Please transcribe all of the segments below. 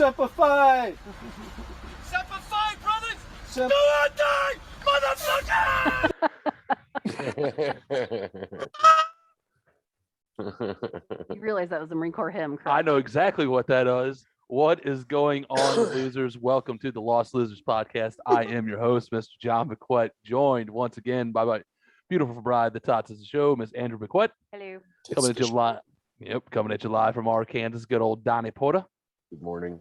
Semper Fi! Semper Fi, brothers! Semper... Do or die, motherfucker! You realize that was a Marine Corps hymn, correct? I know exactly what that is. What is going on, losers? Welcome to the Lost Losers podcast. I am your host, Mr. John McQuett, joined once again by my beautiful bride, the tots of the show, Miss Andrew McQuett. Hello. Coming at you live. Yep, coming at you live from Arkansas. Good old Donnie Porter. Good morning.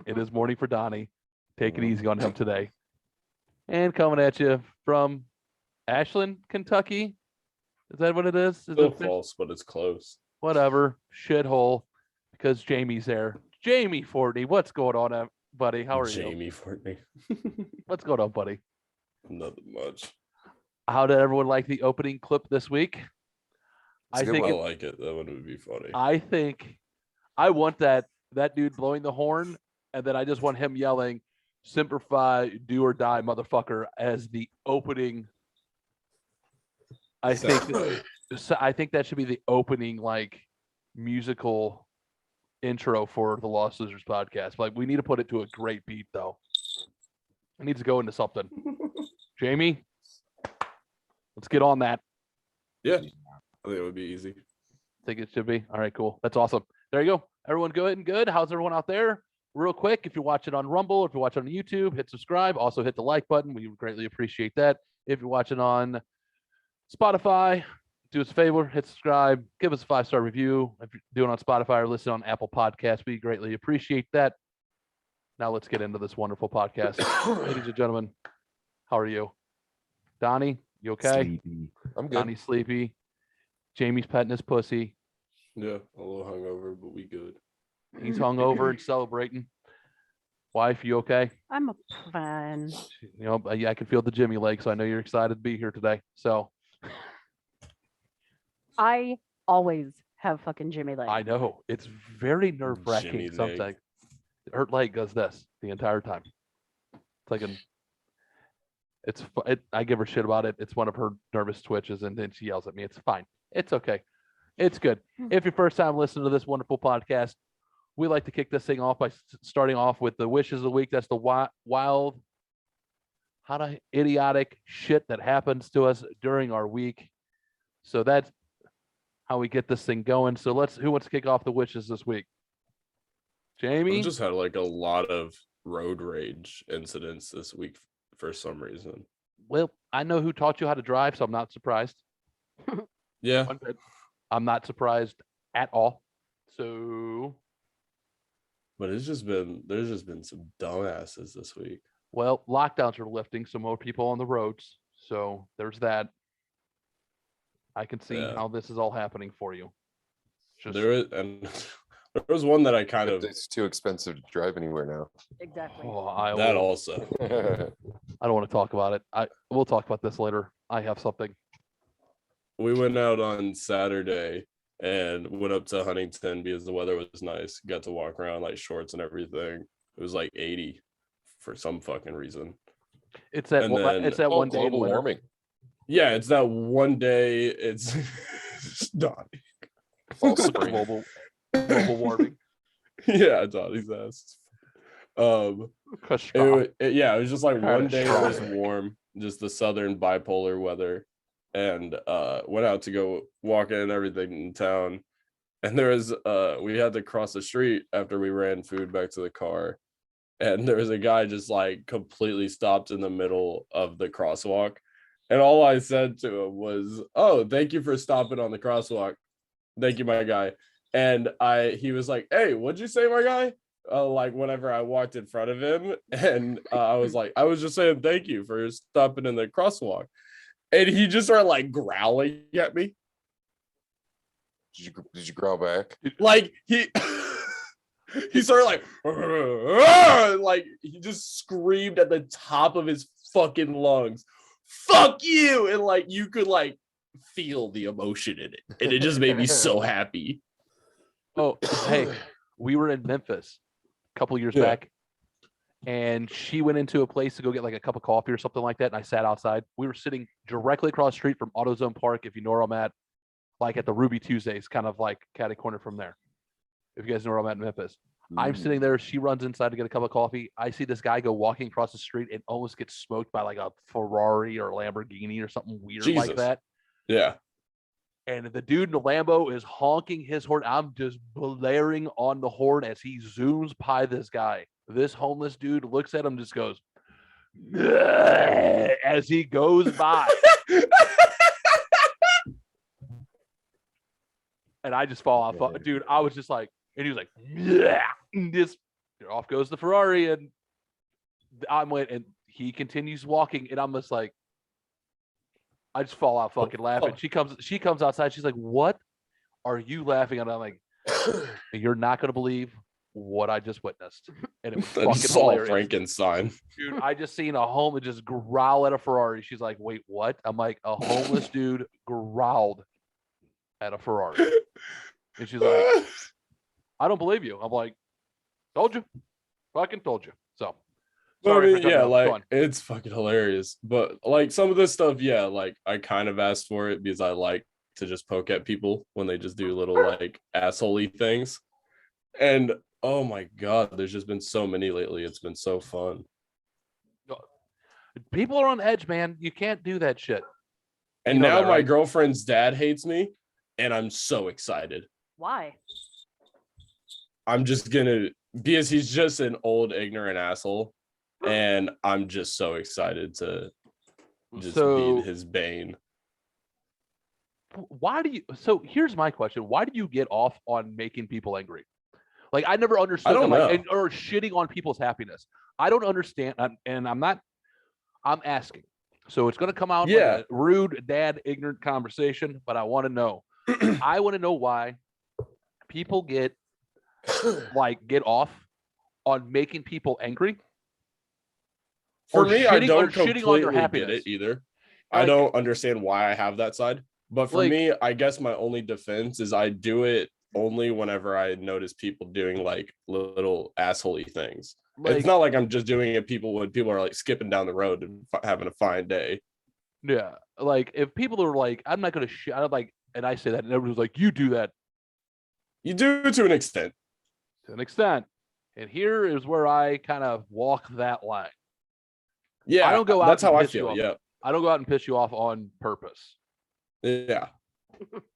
It is morning for Donnie. Take it easy on him today. And coming at you from Ashland, Kentucky. Is that what it is? Still false, but it's close. Whatever. Shithole. Because Jamie's there. Jamie Fortney, what's going on, buddy? How are you? Jamie Fortney. What's going on, buddy? Nothing much. How did everyone like the opening clip this week? I like it. That one would be funny. I think I want that dude blowing the horn, and then I just want him yelling Semper Fi, do or die, motherfucker, as the opening. I think that should be the opening like musical intro for the Lost Losers podcast. Like, we need to put it to a great beat though. It needs to go into something. Jamie, let's get on that. Yeah, I think it would be easy. Think it should be. All right, cool. That's awesome. There you go. Everyone good and good. How's everyone out there? Real quick, if you're watching on Rumble, if you're watching on YouTube, hit subscribe. Also hit the like button. We would greatly appreciate that. If you're watching on Spotify, do us a favor, hit subscribe, give us a 5-star review. If you're doing it on Spotify or listening on Apple Podcasts, we greatly appreciate that. Now let's get into this wonderful podcast. Ladies and gentlemen, how are you? Donnie, you okay? Sleepy. I'm good. Donnie's sleepy. Jamie's petting his pussy. Yeah, a little hungover, but we good. He's hungover and celebrating. Wife, you okay? I'm fine. You know, yeah, I can feel the Jimmy leg, so I know you're excited to be here today. So I always have fucking Jimmy legs. I know it's very nerve-wracking Jimmy sometimes. leg. Her leg does this the entire time. It's like I give her shit about it. It's one of her nervous twitches, and then she yells at me. It's fine. It's okay. It's good. If your first time listening to this wonderful podcast, we like to kick this thing off by starting off with the wishes of the week. That's the wild, idiotic shit that happens to us during our week. So that's how we get this thing going. So who wants to kick off the wishes this week? Jamie? We just had like a lot of road rage incidents this week for some reason. Well, I know who taught you how to drive, so I'm not surprised. Yeah. I'm not surprised at all. So, But there's just been some dumbasses this week. well, lockdowns are lifting, so more people on the roads. So there's that. I can see how this is all happening for you. There was one that I kind of. It's too expensive to drive anywhere now. Exactly. That also. I don't want to talk about it. We'll talk about this later. I have something. We went out on Saturday and went up to Huntington because the weather was nice. Got to walk around like shorts and everything. It was like 80 for some fucking reason. It's that one day. Global warming. Yeah, it's that one day. It's not Fall spring. global warming. Yeah, Donnie's ass. It was just like one day it was warm, just the southern bipolar weather, and went out to go walking and everything in town. And there was we had to cross the street after we ran food back to the car, and there was a guy just like completely stopped in the middle of the crosswalk. And all I said to him was, "Oh, thank you for stopping on the crosswalk. Thank you, my guy." And he was like, "Hey, what'd you say, my guy?" Like whenever I walked in front of him, and I was like, "I was just saying thank you for stopping in the crosswalk." And he just started like growling at me. Did you growl back? Like he started like he just screamed at the top of his fucking lungs, "Fuck you!" And like you could like feel the emotion in it, and it just made me so happy. Oh, hey, we were in Memphis a couple years back, and she went into a place to go get like a cup of coffee or something like that, and I sat outside. We were sitting directly across the street from AutoZone Park, if you know where I'm at, like at the Ruby Tuesdays, kind of like catty corner from there. If you guys know where I'm at in Memphis. I'm sitting there. She runs inside to get a cup of coffee. I see this guy go walking across the street and almost gets smoked by like a Ferrari or Lamborghini or something weird like Jesus. that. Yeah. And the dude in the Lambo is honking his horn. I'm just blaring on the horn as he zooms by this guy. This homeless dude looks at him, just goes as he goes by. And I just fall off. Dude, I was just like, and he was like, and just off goes the Ferrari. And I went, and he continues walking. And I'm just like, I just fall out fucking laughing. She comes outside. She's like, "What are you laughing at?" I'm like, "You're not gonna believe what I just witnessed." And it was I fucking saw hilarious. Frankenstein. Dude, I just seen a homeless just growl at a Ferrari. She's like, "Wait, what?" I'm like, "A homeless dude growled at a Ferrari." And she's like, "I don't believe you." I'm like, "Told you, fucking told you." So. Sorry, for cutting yeah, off. Go like on. it's fucking hilarious. But like some of this stuff, yeah, like I kind of asked for it because I like to just poke at people when they just do little like asshole-y things. And oh my god, there's just been so many lately. It's been so fun. People are on edge, man. You can't do that shit. And You know now that, my right? girlfriend's dad hates me, and I'm so excited. Why? I'm just gonna because he's just an old ignorant asshole. And I'm just so excited to just be his bane. Why do you? So here's my question: why do you get off on making people angry? Like I never understood. I don't know. Or shitting on people's happiness. I don't understand, and I'm not. I'm asking. So it's going to come out like a rude, dad, ignorant conversation, but I want to know. I want to know why people get off on making people angry. For Or me, I shitting- or don't shitting on their completely get happiness. it either. Like- I don't understand why I have that side. But for Like- me, I guess my only defense is I do it only whenever I notice people doing like little asshole-y things. It's not like I'm just doing it when people are like skipping down the road and having a fine day. Yeah, like if people are like, I'm not gonna shit. I like, and I say that, and everyone's like, you do that You do to an extent. to an extent. And here is where I kind of walk that line. Yeah, I don't go out. That's and how I piss you feel. off. Yeah, I don't go out and piss you off on purpose, yeah.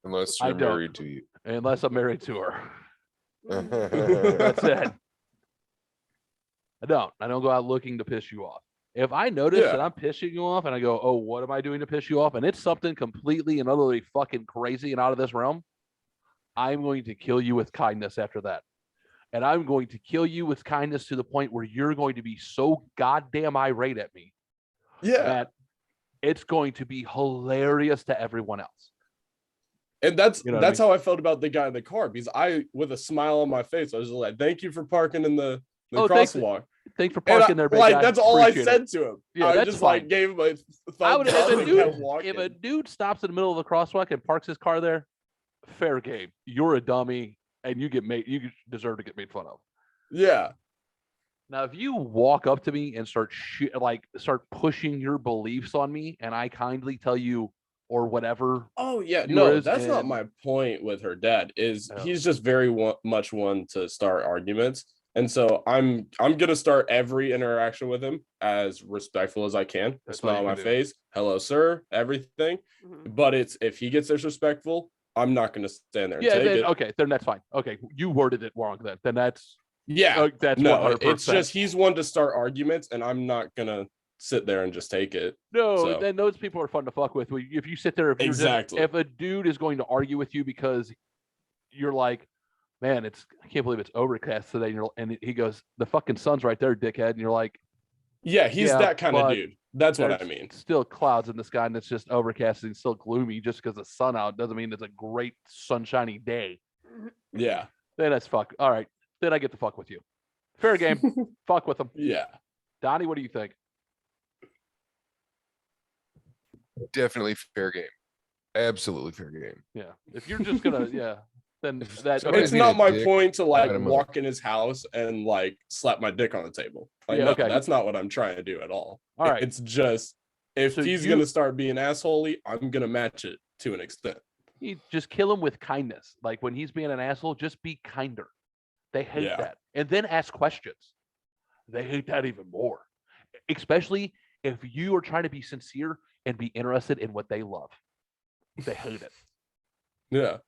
Unless I you're don't. married to you. unless I'm married to her. That's it. I don't go out looking to piss you off. If I notice that I'm pissing you off and I go, "Oh, what am I doing to piss you off?" and it's something completely and utterly fucking crazy and out of this realm, I'm going to kill you with kindness after that. And I'm going to kill you with kindness to the point where you're going to be so goddamn irate at me that it's going to be hilarious to everyone else. And that's You know what I mean? how I felt about the guy in the car because I, with a smile on my face, I was like, "Thank you for parking in the crosswalk." Thanks for parking there, big guy. That's all I Appreciate it. said to him. Yeah, I that's just fine. like gave him a I would, thumbs up and kept walking. if a dude stops in the middle of the crosswalk and parks his car there, fair game. You're a dummy, and you deserve to get made fun of. Yeah. Now, if you walk up to me and start pushing your beliefs on me, and I kindly tell you or whatever. Oh yeah, yours no, that's not and- my point with her dad. Oh. He's just very much one to start arguments, and so I'm gonna start every interaction with him as respectful as I can. A That's all smile you on my can do. face, hello sir, everything. Mhm. But if he gets disrespectful, I'm not gonna stand there and Yeah, take then, it. okay, then that's fine. Okay, you worded it wrong then. Then that's Yeah, that's no, 100%. it's just he's one to start arguments, and I'm not gonna sit there and just take it. No, So- then those people are fun to fuck with. If you sit there, Exactly. if a dude is going to argue with you because you're like, man, I can't believe it's overcast today, and he goes, the fucking sun's right there, dickhead, and you're like, Yeah, he's Yeah, that kind of but dude. That's what I there's mean. still clouds in the sky and it's just overcast and still gloomy. Just because the sun out doesn't mean it's a great sunshiny day. Yeah, Then that's fuck. All right, then I get to fuck with you. Fair game. Fuck with them. yeah. Donnie, what do you think? Definitely fair game. Absolutely fair game. Yeah, if you're just gonna, yeah, then that. somebody- It's being not a my dick, point to like cut him up. walk in his house and like slap my dick on the table. Like, Yeah, no, okay. that's not what I'm trying to do at all. All right. It's just if So he's you- gonna start being assholey, I'm gonna match it to an extent. You just kill him with kindness. Like when he's being an asshole, just be kinder. They hate Yeah. that. and then ask questions. They hate that even more, especially if you are trying to be sincere and be interested in what they love. They hate it. Yeah.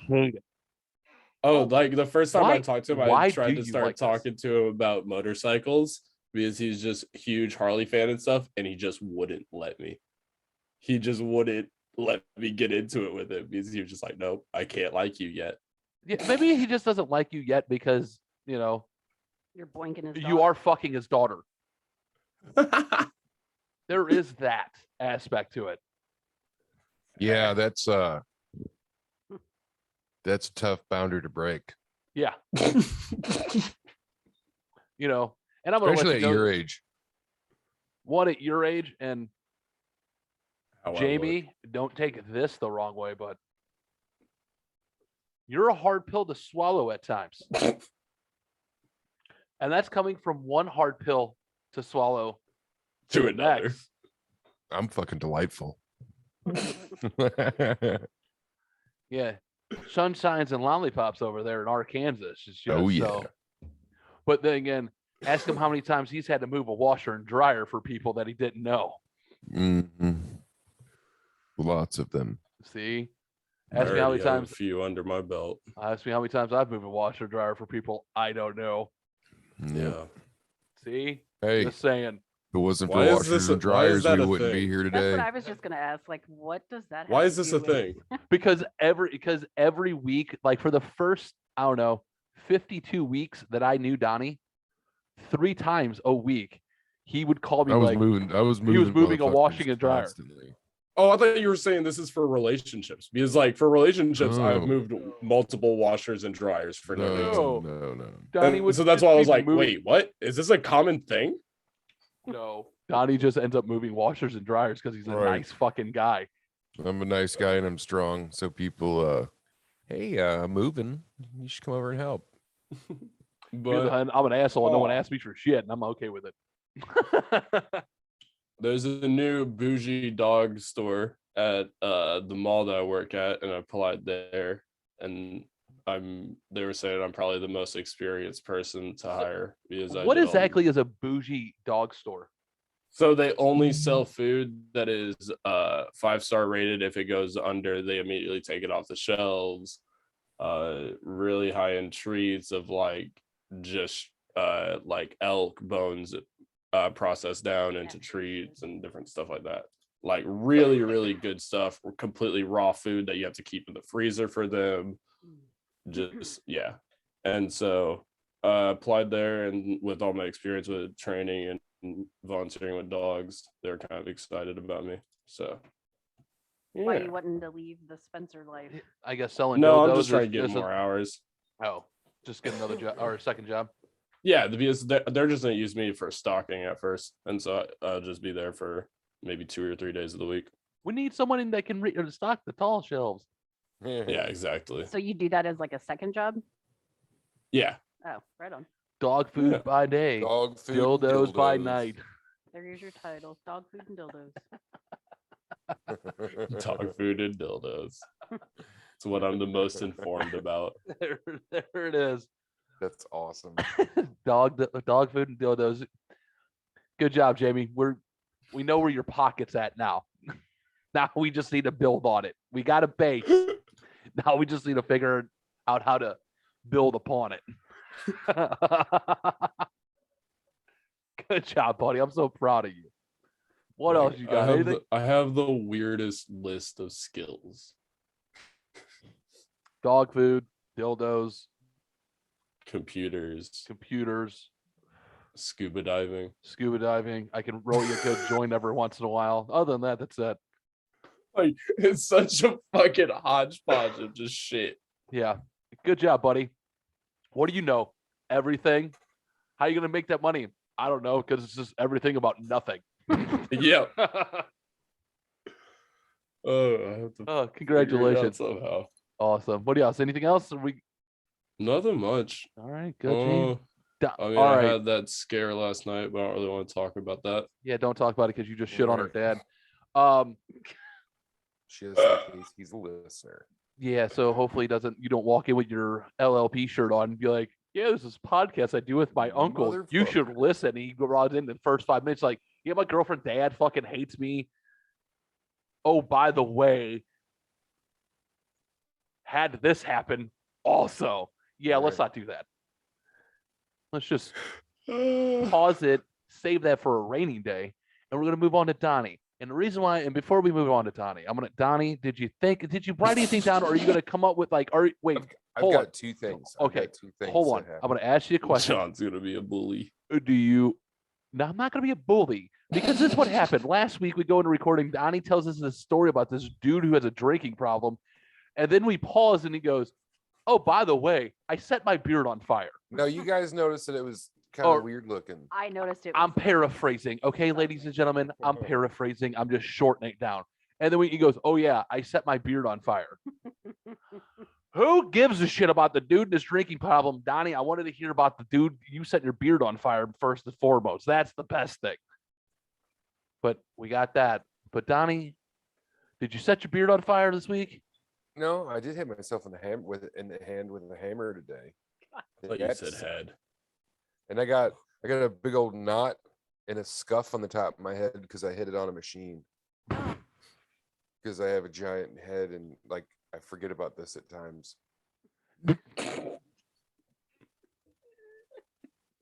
Hate it. Oh, like the first time I Why- talked to him, why I do tried to you start like this? talking to him about motorcycles because he's just a huge Harley fan and stuff, and he just wouldn't let me. He just wouldn't let me get into it with him because he was just like, nope, I can't like you yet. Yeah, maybe he just doesn't like you yet because, You're boinking his you are fucking his daughter. There is that aspect to it. Yeah, that's a tough boundary to break, Yeah. And I'm going to especially let at you know, your age. one at your age, and How I look. Jamie, don't take this the wrong way, but you're a hard pill to swallow at times. And that's coming from one hard pill to swallow To the another. next. I'm fucking delightful. Yeah. Sunshines and lollipops over there in Arkansas. It's just, Oh, yeah. So. But then again, ask him how many times he's had to move a washer and dryer for people that he didn't know. Mhm. Lots of them. See? I Ask me how already many have times. a few under my belt. Ask me how many times I've moved a washer and dryer for people I don't know. Yeah. See? Hey, Just saying. if it wasn't for Why is washers this and a- why is dryers, that we a wouldn't be thing? here That's today. what I was just gonna ask. Like, what does that have Why to is this do a with- thing? Because every week, like for the first, I don't know, 52 weeks that I knew Donnie, 3 times a week, he would call me I was like, moving. I was he was moving a motherfuckers washing and dryer. constantly. Oh, I thought you were saying this is for relationships because, like, for relationships, I've No. moved multiple washers and dryers for no reason. No. Donnie And would so that's just why I be was like, moving- wait, what? Is this a common thing? No, Donnie just ends up moving washers and dryers because he's a Right. nice fucking guy. I'm a nice guy and I'm strong. So people, hey, I'm moving. You should come over and help. But I'm an asshole and no one Oh. asked me for shit, and I'm okay with it. there's a new bougie dog store at the mall that I work at, and I applied there, and they were saying I'm probably the most experienced person to hire because I What did all- exactly is a bougie dog store? So they only sell food that is 5-star rated. If it goes under, they immediately take it off the shelves. Really high end treats of like just like elk bones processed down into treats and different stuff like that. Like really, really good stuff. Completely raw food that you have to keep in the freezer for them. Just yeah. And so applied there, and with all my experience with training and volunteering with dogs, they're kind of excited about me. So Why yeah. you wanting to leave the Spencer life? I guess selling No, I'm dildos just trying is to get just more hours. just get another job or a second job. Yeah, because they're just gonna use me for stocking at first, and so I'll just be there for maybe 2 or 3 days of the week. We need someone that can stock the tall shelves. Yeah, exactly. So you do that as like a second job? Yeah, Oh, right on. Dog food Yeah. by day, Dog food, dildos by dildos. night. There's your title: dog food and dildos. dog food and dildos. It's what I'm the most informed about. There it is. That's awesome. Dog food and dildos. Good job, Jamie. We know where your pocket's at now. Now we just need to build on it. We got a base. Now we just need to figure out how to build upon it. Good job, buddy. I'm so proud of you. What Like, else you got? Anything? I have the weirdest list of skills. Dog food, dildos, Computers, computers, scuba diving. scuba diving. I can roll you a good joint every once in a while. Other than that, that's it. Like it's such a fucking hodgepodge of just shit. Yeah. Good job, buddy. What do you know? Everything. How you gonna make that money? I don't know, because it's just everything about nothing. Yeah. Oh, I have to figure it out Congratulations. somehow. Awesome. What else? Anything else? Nothing much. All right, good. James. I mean, All I right. had that scare last night, but I don't really want to talk about that. Yeah, don't talk about it because you just shit on her Right. dad. She has said he's a listener. Yeah, so hopefully you don't walk in with your LLP shirt on and be like, Yeah, there's this podcast I do with my uncle. You should listen. He goes in the first 5 minutes, like, yeah, my girlfriend dad fucking hates me. Oh, by the way, had this happen also. Yeah, let's not do that. Let's just pause it, save that for a rainy day, and we're gonna move on to Donnie. And the reason why, and before we move on to Donnie, Donnie, did you write anything down, or are you gonna come up with like, wait, I've hold got on. two things. Okay, I've got two things hold on. that I'm gonna ask you a question. John's gonna be a bully. Do you? No, I'm not gonna be a bully because this is what happened last week. We go into recording. Donnie tells us this story about this dude who has a drinking problem, and then we pause, and he goes, "Oh, by the way, I set my beard on fire." No, you guys noticed that it was kind Oh, of weird looking. I noticed it. I'm paraphrasing, okay, ladies and gentlemen. I'm paraphrasing. I'm just shortening it down. And then he goes, "Oh yeah, I set my beard on fire." Who gives a shit about the dude and his drinking problem? Donnie, I wanted to hear about the dude you set your beard on fire first and foremost. That's the best thing. But we got that. But Donnie, did you set your beard on fire this week? No, I did hit myself in the hand with a hammer today. I thought you said head. And I got a big old knot and a scuff on the top of my head because I hit it on a machine. Because I have a giant head and like I forget about this at times.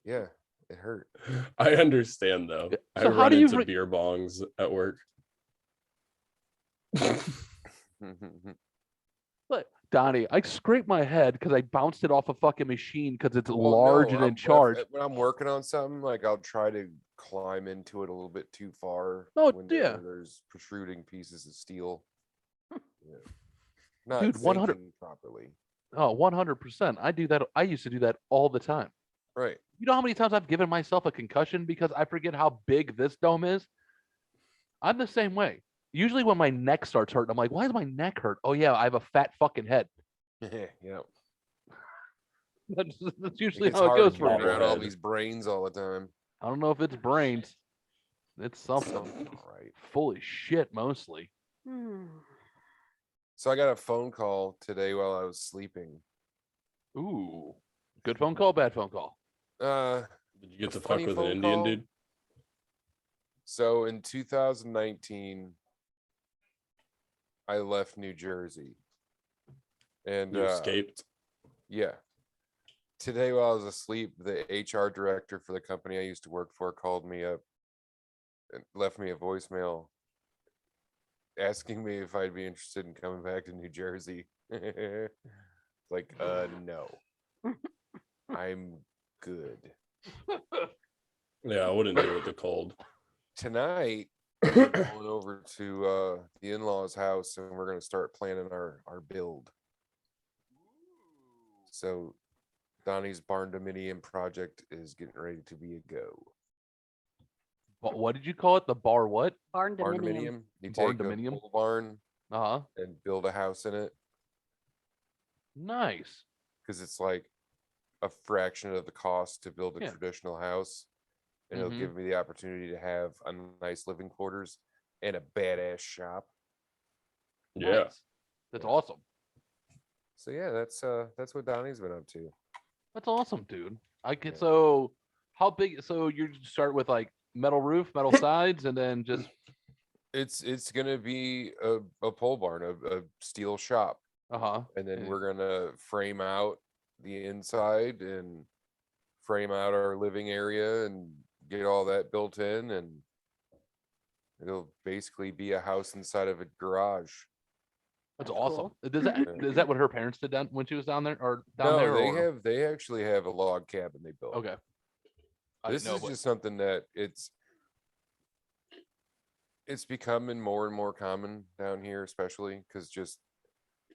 Yeah, it hurt. I understand though. I So how run do you into beer bongs at work. Look, Donnie, I scraped my head because I bounced it off a fucking machine because it's Well, large no, and in charge. when I'm working on something, like I'll try to climb into it a little bit too far. Oh, when yeah. There's protruding pieces of steel. Yeah. Not Dude, 100 thinking properly. Oh, 100%. I do that. I used to do that all the time. Right. You know how many times I've given myself a concussion because I forget how big this dome is? I'm the same way. Usually when my neck starts hurting, I'm like, why does my neck hurt? Oh, yeah, I have a fat fucking head. Yeah. That's usually It's how it hard goes to for carry me. around all these brains all the time. I don't know if it's brains. It's something. All right. Full of shit, mostly. So I got a phone call today while I was sleeping. Ooh. Good phone call, bad phone call. Did you get A to fuck funny with an phone Indian call? dude? So in 2019, I left New Jersey. And You escaped? yeah. Today while I was asleep, the HR director for the company I used to work for called me up and left me a voicemail asking me if I'd be interested in coming back to New Jersey. Like, no. I'm good. Yeah, I wouldn't do it with the cold. Tonight, we're going over to the in-laws' house and we're going to start planning our build. So Donnie's barn dominium project is getting ready to be a go. What did you call it? The bar what? Barn Barn dominium. dominium. You Barn take dominium? a pole barn Uh-huh. and build a house in it Nice. because it's like a fraction of the cost to build a Yeah. traditional house. And it'll Mhm. give me the opportunity to have a nice living quarters and a badass shop. Yeah. Nice. That's awesome. So yeah, that's what Donnie's been up to. That's awesome, dude. I get Yeah. so how big? So you start with like metal roof, metal sides, and then just It's gonna be a pole barn, a steel shop. And then Yeah. we're gonna frame out the inside and frame out our living area and get all that built in, and it'll basically be a house inside of a garage. That's That's awesome. cool. Does that Yeah. is that what her parents did down when she was down there or down No, there? they actually have a log cabin they built. Okay. I This didn't know, is but- just something that it's becoming more and more common down here, especially because just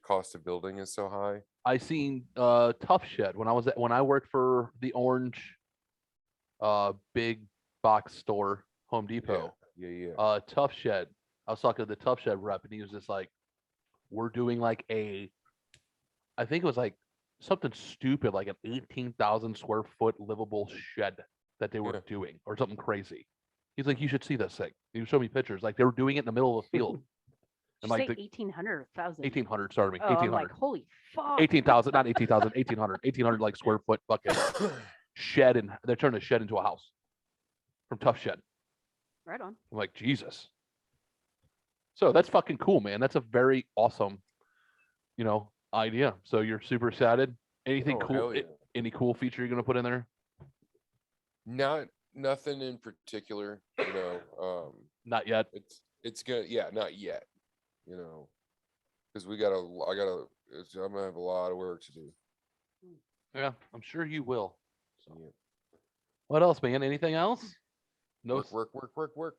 cost of building is so high. I seen Tough Shed when I worked for the Orange big box store, Home Depot. Yeah. Tough Shed. I was talking to the Tough Shed rep, and he was just like, "We're doing like I think it was like something stupid, like an 18,000 square foot livable shed that they were Yeah. doing, or something crazy." He's like, "You should see this thing." He showed me pictures, like they were doing it in the middle of a field. Did like you say the 1800 or 1000? 1800, sorry, Oh, I'm 1800. like, holy fuck. 18,000, not 18,000, 1800 like square foot fucking shed, and they're turning a shed into a house from Tough Shed. Right on. I'm like, Jesus. So that's fucking cool, man. That's a very awesome, idea. So you're super excited. Anything Oh, cool? hell yeah. Any cool feature you're gonna put in there? Nothing in particular, Not yet. it's gonna, yeah, not yet, because I'm gonna have a lot of work to do. Yeah, I'm sure you will. So. Yeah. What else, man? Anything else? No, Work.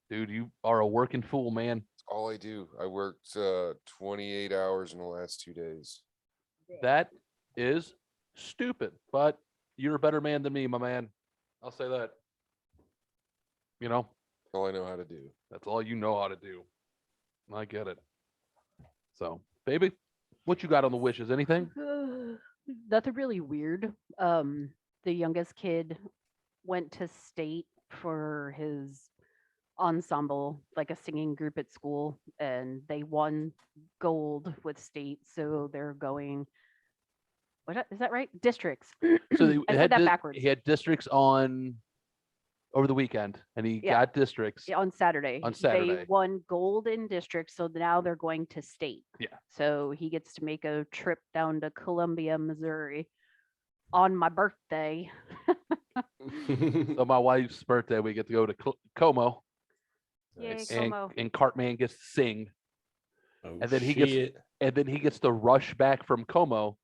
dude, you are a working fool, man. That's all I do. I worked 28 hours in the last 2 days. That is stupid, but you're a better man than me, my man. I'll say that. That's all I know how to do. That's all you know how to do. I get it. So, baby, what you got on the wishes? Anything? Nothing really weird. The youngest kid went to state for his ensemble, like a singing group at school, and they won gold with state. So they're going. Is that right? Districts. So I said that backwards. He had districts on over the weekend, and he Yeah. got districts. Yeah, on Saturday. On Saturday. They won gold in districts, so now they're going to state. Yeah. So he gets to make a trip down to Columbia, Missouri on my birthday. So my wife's birthday, we get to go to Como, Yay, Nice. Como. and Cartman gets to sing, Oh, and then he shit. gets to rush back from Como,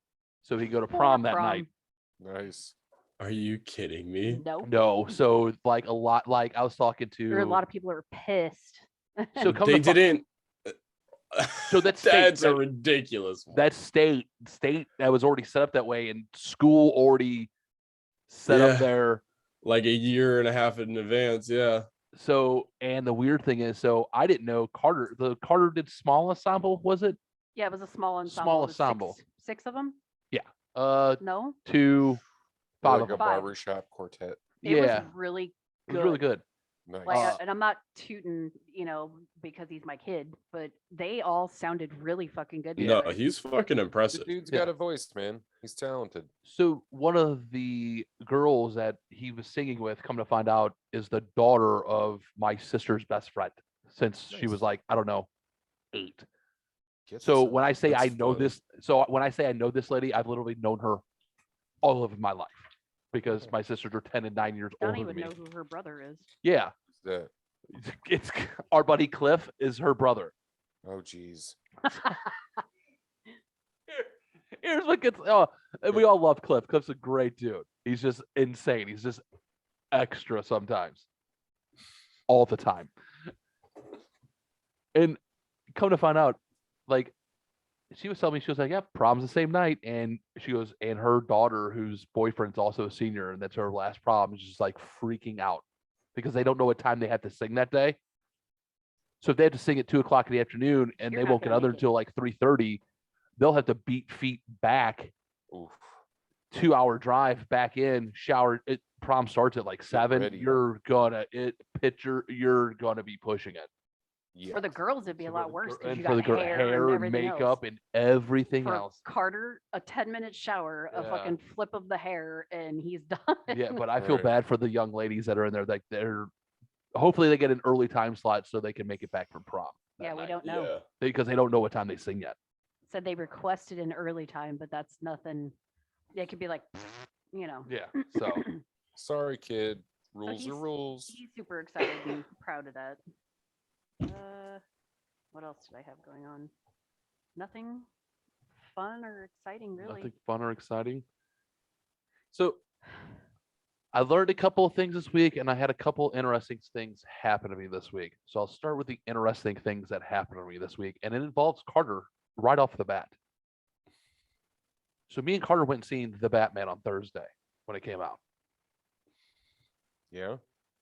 so he go to prom that night. Nice. Are you kidding me? No. No, so like a lot, like I was talking There are a to. lot of people that are pissed. So come They to fi- didn't. So that's state, That's a that- ridiculous one. That state that was already set up that way, and school already set Yeah. up there. Like a year and a half in advance. Yeah. So, and the weird thing is, so I didn't know Carter did small ensemble, was it? Yeah, it was a small ensemble. Small It was ensemble. Six of them? Uh, No? 2, 5 Like of a them. Five. barbershop quartet. It Yeah, was really it good. was really good. Nice. Like, and I'm not tooting, because he's my kid, but they all sounded really fucking good. No, together. he's fucking The impressive. dude's Yeah. got a voice, man. He's talented. So one of the girls that he was singing with, come to find out, is the daughter of my sister's best friend since she was Nice. like, I don't know, 8. Get So some. when I say I That's know funny. this, so when I say I know this lady, I've literally known her all of my life because my sisters are 10 and 9 years older Johnny than would me. know who her brother is. Yeah, that. it's our buddy Cliff is her brother. Oh, geez. Here's what gets. Oh, and we all love Cliff. Cliff's a great dude. He's just insane. He's just extra sometimes, all the time. And come to find out, like, she was telling me, she was like, "Yeah, prom's the same night," and she goes, and her daughter, whose boyfriend's also a senior, and that's her last prom, is just like freaking out because they don't know what time they have to sing that day. So if they have to sing at 2:00 in the afternoon and You're they not won't get gonna other make it. until like 3:30, they'll have to beat feet back, Oof. 2-hour drive back in, shower. Prom starts at like 7. ready. You're gonna be pushing it. Yeah. For the girls, it'd be a So lot for the worse gir- because and you for got the girl, hair, hair and and everything makeup else. and everything For else. Carter, a 10-minute shower, a Yeah. fucking flip of the hair, and he's done. Yeah, but I feel Right. bad for the young ladies that are in there. Like hopefully they get an early time slot so they can make it back from prom. that Yeah, we night, don't know. Yeah. because they don't know what time they sing yet. Said they requested an early time, but that's nothing. It could be like, Yeah. So Sorry, kid. Rules he's- are rules. He's super excited and proud of that. What else did I have going on? Nothing fun or exciting, really. nothing fun or exciting. So I learned a couple of things this week, and I had a couple interesting things happen to me this week. So I'll start with the interesting things that happened to me this week, and it involves Carter right off the bat. So me and Carter went and seen The Batman on Thursday when it came out. Yeah.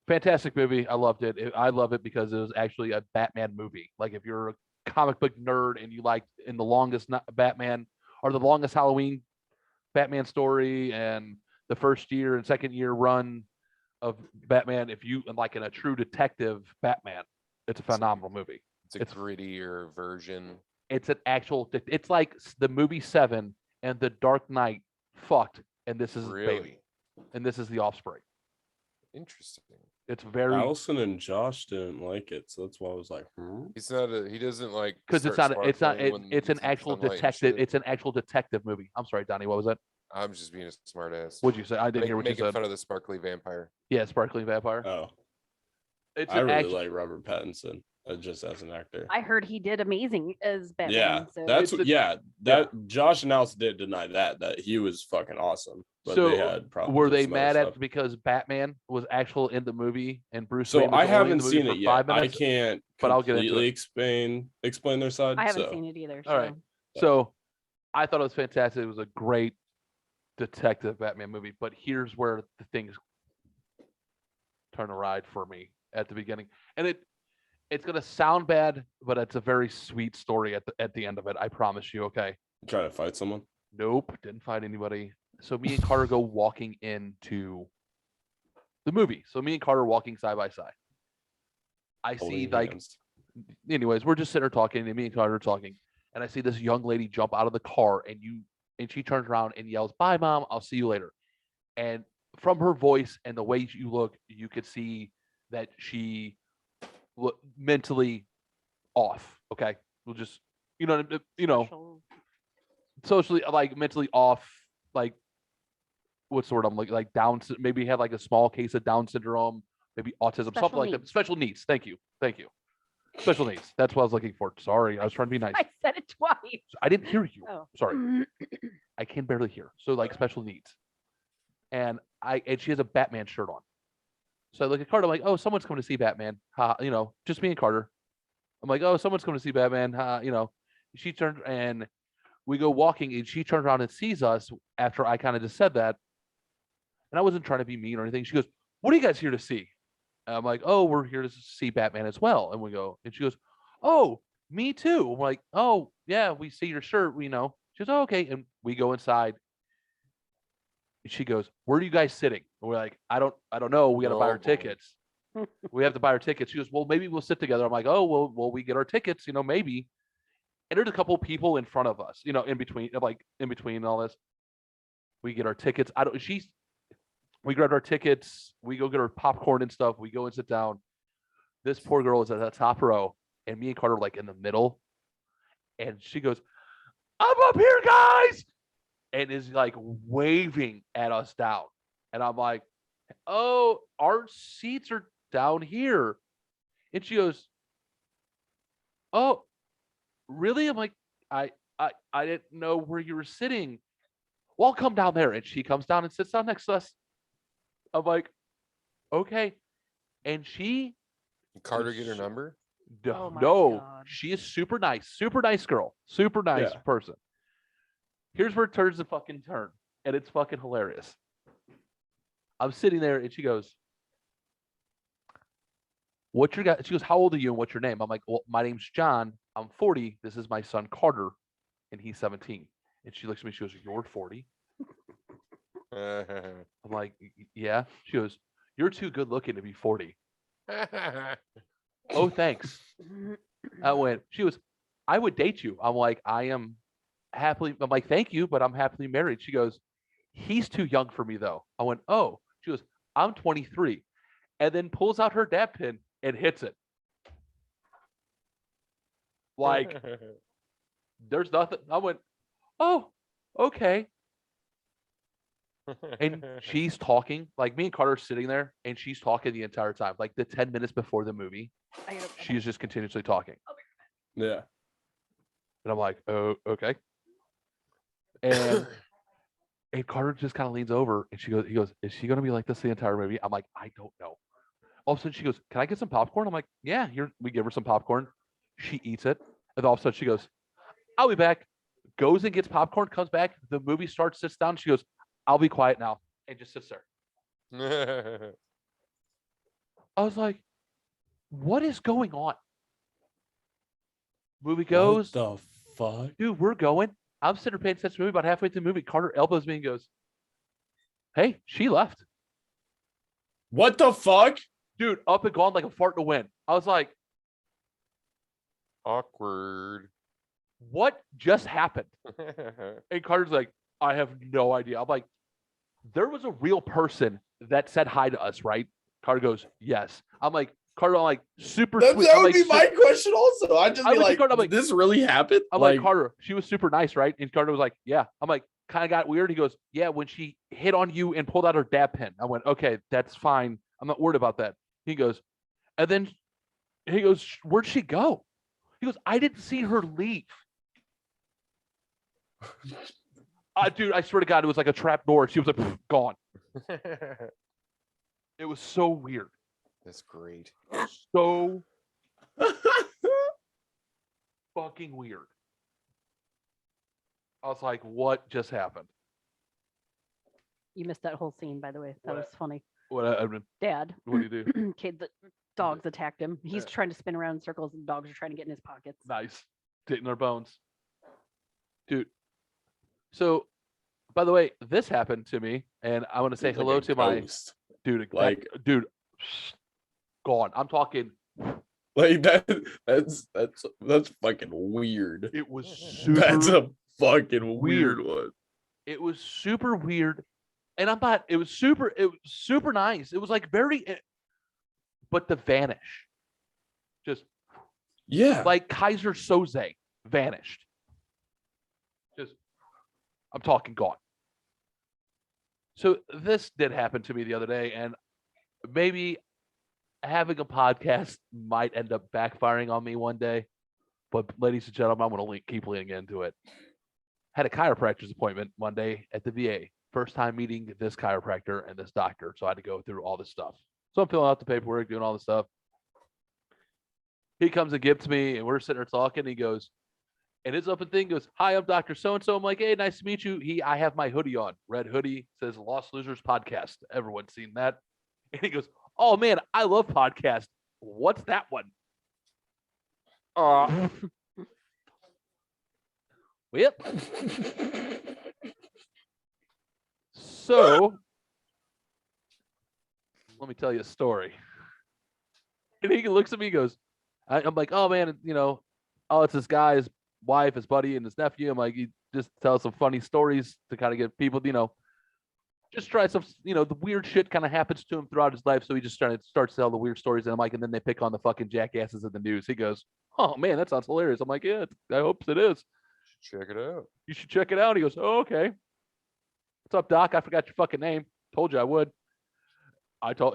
Fantastic movie. I loved it. I love it because it was actually a Batman movie. Like if you're a comic book nerd and you like in the longest Batman or the longest Halloween Batman story and the first year and second year run of Batman, if you like in a true detective Batman, it's a phenomenal movie. It's a grittier version. It's an actual. It's like the movie Seven and The Dark Knight fucked, and this is Really baby, and this is the offspring. interesting. It's very Allison and Josh didn't like it, so that's why I was like, He's not a. He doesn't like because it's start not. It's not. sparkling when It's an it's in actual sunlight and detective. shit. It's an actual detective movie. I'm sorry, Donnie. What was that? I'm just being a smart ass. What'd you say? I didn't hear what you Making said. fun of the sparkly vampire. Yeah, Sparkling Vampire. oh, It's I an really actual. like Robert Pattinson just as an actor. I heard he did amazing as Batman. Yeah, so. that's It's what. a- Yeah, that Josh and Alice did deny that he was fucking awesome, but So, they had problems. Were with they some other mad stuff. at because Batman was actual in the movie and Bruce So Wayne was I only in haven't the movie seen for it yet. 5 I minutes? can't but I'll get into completely explain their side. I haven't so. seen it either. All right. So I thought it was fantastic. It was a great detective Batman movie, but here's where the things turn a ride for me at the beginning. And it's gonna sound bad, but it's a very sweet story at the end of it. I promise you, okay. Trying to fight someone. Nope, didn't find anybody. So me and Carter go walking into the movie. So me and Carter walking side by side. I see holding like hands. anyways, we're just sitting there talking, and me and Carter are talking, and I see this young lady jump out of the car, and she turns around and yells, "Bye, Mom. I'll see you later." And from her voice and the way you look, you could see that she mentally off. Okay, we'll just Special- socially like mentally off. Like what's the word I'm like Down? Maybe had like a small case of Down syndrome, maybe autism, Special something like that. needs. Special needs. Thank you. Special needs. That's what I was looking for. Sorry, I was trying to be nice. I said it twice. I didn't hear you. Oh. Sorry, I can barely hear. So like special needs, and she has a Batman shirt on. So I look at Carter, I'm like, oh, someone's coming to see Batman. Just me and Carter. I'm like, oh, someone's coming to see Batman. She turned and we go walking, and she turns around and sees us after I kind of just said that, and I wasn't trying to be mean or anything. She goes, "What are you guys here to see?" And I'm like, "Oh, we're here to see Batman as well." And we go, and she goes, "Oh, me too." I'm like, "Oh, yeah, we see your shirt. We know." She goes, "Oh, okay." And we go inside. And she goes, "Where are you guys sitting?" And we're like, I don't know. We got to buy Oh, our boy. tickets. We have to buy our tickets. She goes, "Well, maybe we'll sit together." I'm like, "Oh, well, we get our tickets, maybe." And there's a couple people in front of us, in between all this. We get our tickets. We grab our tickets. We go get our popcorn and stuff. We go and sit down. This poor girl is at the top row, and me and Carter are like in the middle. And she goes, "I'm up here, guys," and is like waving at us down. And I'm like, "Oh, our seats are down here." And she goes, "Oh, really?" I'm like, I didn't know where you were sitting. Well, I'll come down there. And she comes down and sits down next to us. I'm like, okay. And she Carter get her number? Oh my no, God. she is super nice girl, super nice Yeah. person. Here's where it turns the fucking turn, and it's fucking hilarious. I'm sitting there, and she goes, "What's your guy?" She goes, "How old are you, and what's your name?" I'm like, "Well, my name's John. I'm 40. This is my son Carter, and he's 17." And she looks at me. She goes, "You're 40?" I'm like, "Yeah." She goes, "You're too good looking to be 40." Oh, thanks. I went. She goes, "I would date you." I'm like, "I am happily." I'm like, "Thank you, but I'm happily married." She goes, "He's too young for me, though." I went, "Oh." She goes, "I'm 23," and then pulls out her dab pin and hits it. Like, there's nothing. I went, "Oh, okay." And she's talking, like me and Carter are sitting there, and she's talking the entire time. Like the 10 minutes before the movie, she's just continuously talking. Yeah. And I'm like, "Oh, okay." And Carter just kind of leans over, and he goes, "Is she gonna be like this the entire movie?" I'm like, "I don't know." All of a sudden she goes, "Can I get some popcorn?" I'm like, "Yeah, here." We give her some popcorn. She eats it. And all of a sudden she goes, "I'll be back." Goes and gets popcorn, comes back. The movie starts, sits down. She goes, "I'll be quiet now," and just sits there. I was like, what is going on? Movie goes. What the fuck? Dude, we're going. I'm sitting there paying attention to the movie. About halfway through the movie, Carter elbows me and goes, "Hey, she left." What the fuck? Dude, up and gone like a fart in the wind. I was like, Awkward. What just happened? And Carter's like, I have no idea. I'm like, there was a real person that said hi to us, right? Carter goes, yes. I'm like, Carter, I'm like, super sweet. That I'm would like, be my question also. I'd just I be looked at like, Carter, I'm like- did this really happen? I'm like, Carter, she was super nice, right? And Carter was like, yeah. I'm like, kind of got weird. He goes, yeah, when she hit on you and pulled out her dab pen. I went, okay, that's fine. I'm not worried about that. He goes, and then he goes, where'd she go? He goes, I didn't see her leave. Dude, I swear to God, it was like a trap door. She was like, gone. It was so weird. That's great. So fucking weird. I was like, what just happened? You missed that whole scene, by the way. That What? was funny. What Dad, do you do? kid, the dogs attacked him. He's Yeah. trying to spin around in circles, and dogs are trying to get in his pockets. Nice. Getting their bones. Dude. So, by the way, this happened to me, and I want to say Seems like hello a to my ghost. dude. Like- dude, gone. I'm talking. Like that's fucking weird. It was super. That's a fucking weird weird. one. It was super weird, and I'm not. It was super nice. It was like very, but the vanish, just Yeah. like Kaiser Soze vanished. Just, I'm talking gone. So this did happen to me the other day, and maybe having a podcast might end up backfiring on me one day. But ladies and gentlemen, I'm going to keep leaning into it. Had a chiropractor's appointment Monday at the VA. First time meeting this chiropractor and this doctor, so I had to go through all this stuff. So I'm filling out the paperwork, doing all this stuff. He comes and gives me, and we're sitting there talking. He goes, and his open thing goes, "Hi, I'm Dr. So-and-so." I'm like, "Hey, nice to meet you." I have my hoodie on, red hoodie, says Lost Losers Podcast. Everyone's seen that. And he goes, "Oh man, I love podcasts. What's that one?" Yep. So let me tell you a story. And he looks at me, he goes, I'm like, "Oh man, it's this guy, his wife, his buddy, and his nephew." I'm like, he just tells some funny stories to kind of get people, just try some, the weird shit kind of happens to him throughout his life. So he just starts to tell the weird stories. And I'm like, and then they pick on the fucking jackasses in the news. He goes, "Oh man, that sounds hilarious." I'm like, "Yeah, I hope it is. Check it out. You should check it out." He goes, "Oh, okay. What's up, Doc? I forgot your fucking name. Told you I would."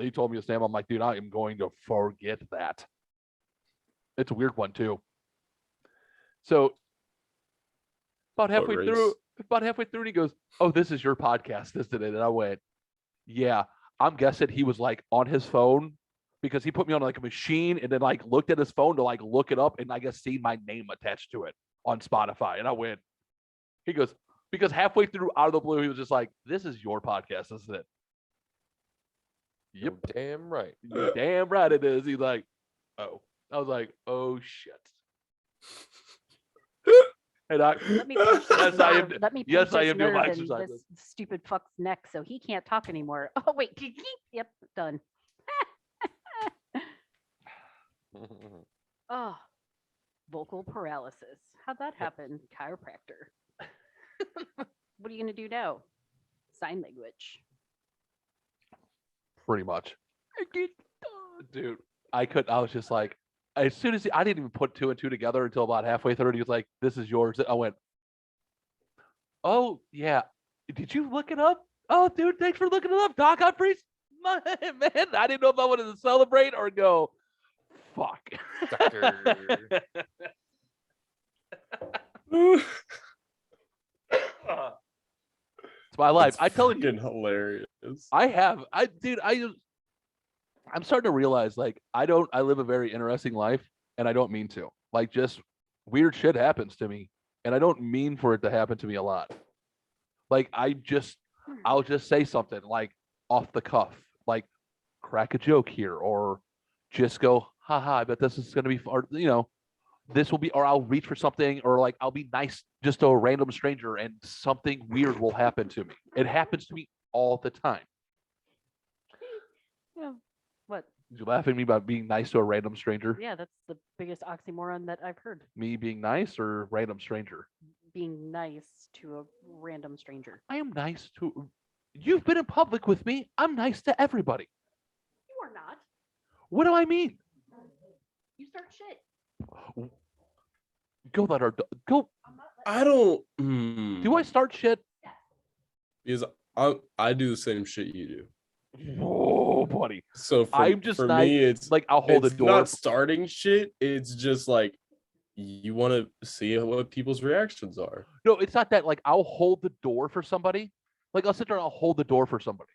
He told me his name. I'm like, "Dude, I am going to forget that." It's a weird one too. So about halfway through, and he goes, "Oh, this is your podcast, isn't it?" And I went, "Yeah." I'm guessing he was like on his phone because he put me on like a machine and then like looked at his phone to like look it up and I guess see my name attached to it on Spotify. And I went, he goes, because halfway through out of the blue, he was just like, "This is your podcast, isn't it?" Yep. You're damn right. "You're damn right it is." He's like, "Oh." I was like, "Oh shit." Hey, Doc. Let me punch Yes, this I am. nerve. Let me Yes, punch I this am doing my nerve in exercises. this stupid fuck's neck so he can't talk anymore. Oh wait, yep, done. Oh, vocal paralysis. How'd that happen, chiropractor? What are you gonna do now? Sign language. Pretty much. Dude, I was just like, as soon as I didn't even put two and two together until about halfway through. He was like, "This is yours." I went, "Oh yeah, did you look it up?" "Oh, dude, thanks for looking it up, Doc. I'm pretty man. I didn't know if I wanted to celebrate or go, fuck." Doctor. It's my life. It's I tell you, fucking hilarious. I'm starting to realize like I live a very interesting life and I don't mean to. Like just weird shit happens to me and I don't mean for it to happen to me a lot. Like I'll just say something like off the cuff, like crack a joke here or just go, "Haha, I bet this is going to be fun," this will be, or I'll reach for something or like I'll be nice just to a random stranger and something weird will happen to me. It happens to me all the time. Yeah. What? You laughing at me about being nice to a random stranger? Yeah, that's the biggest oxymoron that I've heard. Me being nice or random stranger? Being nice to a random stranger. I am nice to. You've been in public with me. I'm nice to everybody. You are not. What do I mean? You start shit. Go let her go. I don't. Do I start shit? Because I do the same shit you do. Oh, buddy. So I'm just for not, me, it's like I'll hold the it's door. not starting shit. It's just like you want to see what people's reactions are. No, it's not that. Like I'll hold the door for somebody. Like I'll sit there and I'll hold the door for somebody.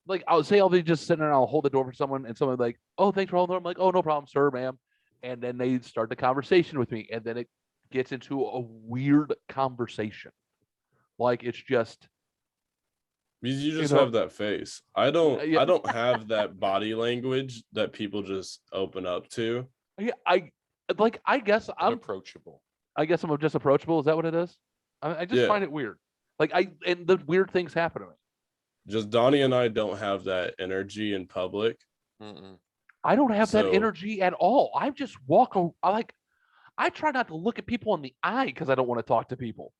Like I'll be just sitting there and I'll hold the door for someone and someone like, oh, thanks for holding the door. I'm like, oh, no problem, sir, ma'am. And then they start the conversation with me, and then it gets into a weird conversation. Like it's just. Because you just know, have that face. I don't yeah. I don't have that body language that people just open up to. Yeah, I guess I'm approachable. I guess I'm just approachable. Is that what it is? I just Yeah. find it weird. Like and the weird things happen to me. Just Donnie and I don't have that energy in public. Mm-mm. I don't have that So- energy at all. I just I try not to look at people in the eye because I don't want to talk to people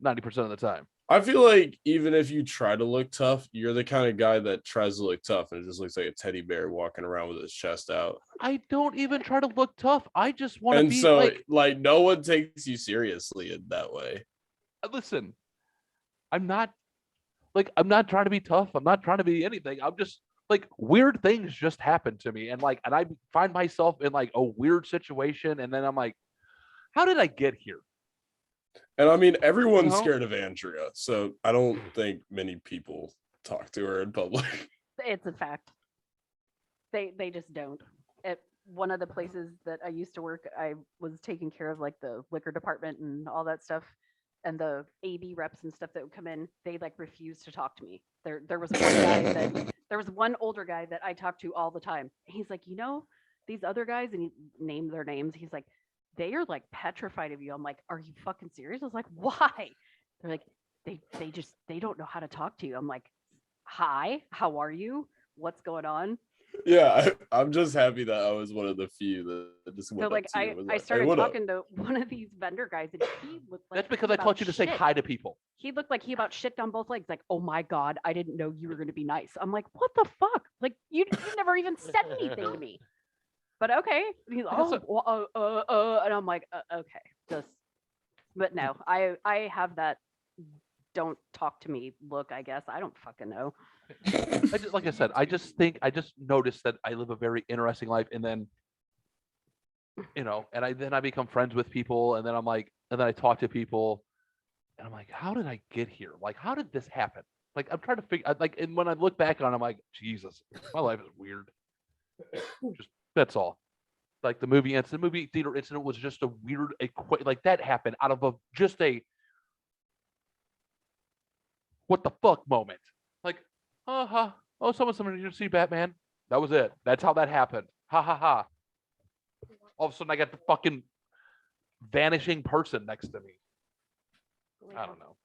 90% of the time. I feel like even if you try to look tough, you're the kind of guy that tries to look tough and it just looks like a teddy bear walking around with his chest out. I don't even try to look tough. I just want to And be so like, no one takes you seriously in that way. listen, I'm not trying to be tough. I'm not trying to be anything. I'm just like weird things just happen to me. And I find myself in like a weird situation. And then I'm like, how did I get here? And I mean, everyone's No. scared of Andrea, so I don't think many people talk to her in public. It's a fact. They just don't. At one of the places that I used to work, I was taking care of like the liquor department and all that stuff. And the AB reps and stuff that would come in, they like refused to talk to me. There was one guy there was one older guy that I talked to all the time. He's like, these other guys, and he named their names. He's like, they are like petrified of you. I'm like, are you fucking serious? I was like, why? They're like, they don't know how to talk to you. I'm like, hi, how are you? What's going on? Yeah, I'm just happy that I was one of the few that just went So up like to you and was I like, "Hey, started what up?" talking to one of these vendor guys, and he looked like That's because he I taught you to say shit. hi to people. He looked like he about shit on both legs. Like, oh my god, I didn't know you were going to be nice. I'm like, what the fuck? Like, you never even said anything to me. But okay. And he's and I'm like, okay, just. But no, I have that. Don't talk to me. Look, I guess I don't fucking know. Like I said, I just noticed that I live a very interesting life, and then, and I become friends with people, and then I'm like, and then I talk to people, and I'm like, how did I get here? Like, how did this happen? Like, I'm trying to figure, like, and when I look back on it, I'm like, Jesus, my life is weird. Just that's all. Like the movie theater incident was just a weird, like that happened out of just a what the fuck moment. Like, oh, someone you see Batman. That was it. That's how that happened. Ha ha ha. All of a sudden I got the fucking vanishing person next to me. I don't know.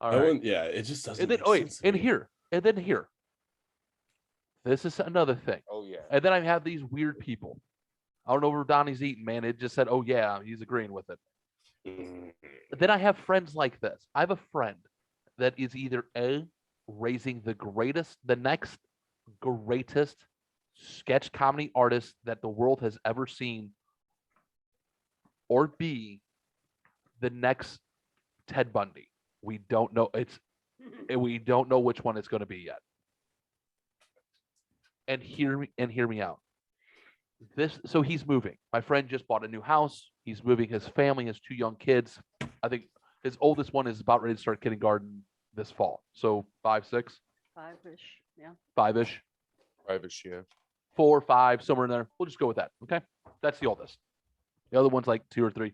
All right. Yeah, it just doesn't. And then make sense to me. here. This is another thing. Oh yeah. And then I have these weird people. I don't know where Donnie's eating, man. It just said, oh yeah, he's agreeing with it. Then I have friends like this. I have a friend that is either raising the next greatest sketch comedy artist that the world has ever seen, or B, the next Ted Bundy. We don't know. We don't know which one it's going to be yet. And hear me out. So he's moving. My friend just bought a new house. He's moving his family, his 2 young kids. I think his oldest one is about ready to start kindergarten this fall. So 5, 6, 5-ish, yeah. 5-ish, Private yeah. 4, 5, somewhere in there. We'll just go with that. Okay. That's the oldest. The other one's like 2 or 3.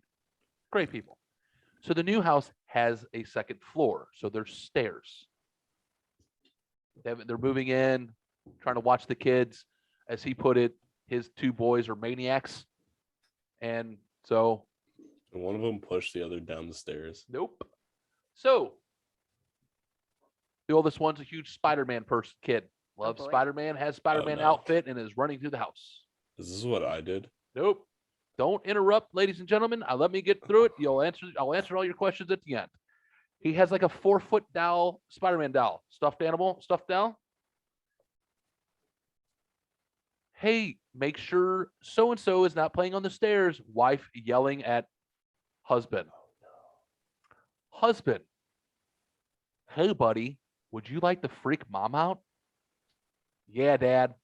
Great people. So the new house has a second floor. So there's stairs. They're moving in, trying to watch the kids. As he put it, his 2 boys are maniacs. And so. And one of them pushed the other down the stairs. Nope. So the oldest one's a huge Spider-Man kid. Loves boy. Spider-Man, has Spider-Man no. outfit, and is running through the house. Is this what I did? Nope. Don't interrupt, ladies and gentlemen. Let me get through it. I'll answer all your questions at the end. He has like a 4-foot doll, Spider-Man doll, stuffed doll. Hey, make sure so-and-so is not playing on the stairs. Wife yelling at husband. Husband. Hey, buddy, would you like to freak mom out? Yeah, Dad.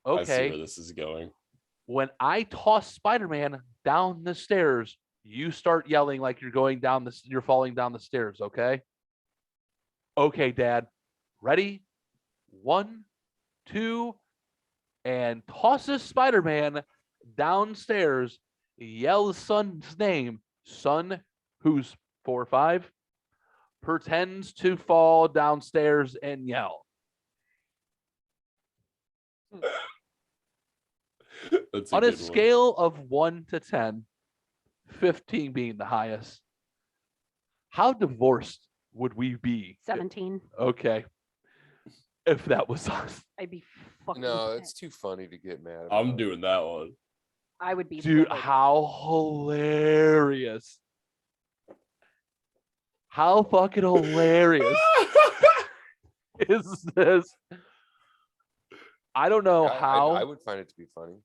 I see Okay. where this is going. When I toss Spider-Man down the stairs, you start yelling like you're falling down the stairs, okay? Okay, Dad. Ready? 1, 2, and tosses Spider-Man downstairs, yells son's name, son, who's 4 or 5, pretends to fall downstairs and yell. That's On a good one. scale of 1 to 10, 15 being the highest, how divorced would we be? 17. Okay. If that was us. I'd be fucking. No, pissed. it's too funny to get mad about. I'm doing that one. I would be. Dude, livid. how hilarious. How fucking hilarious is this? I don't know I- how. I would find it to be funny.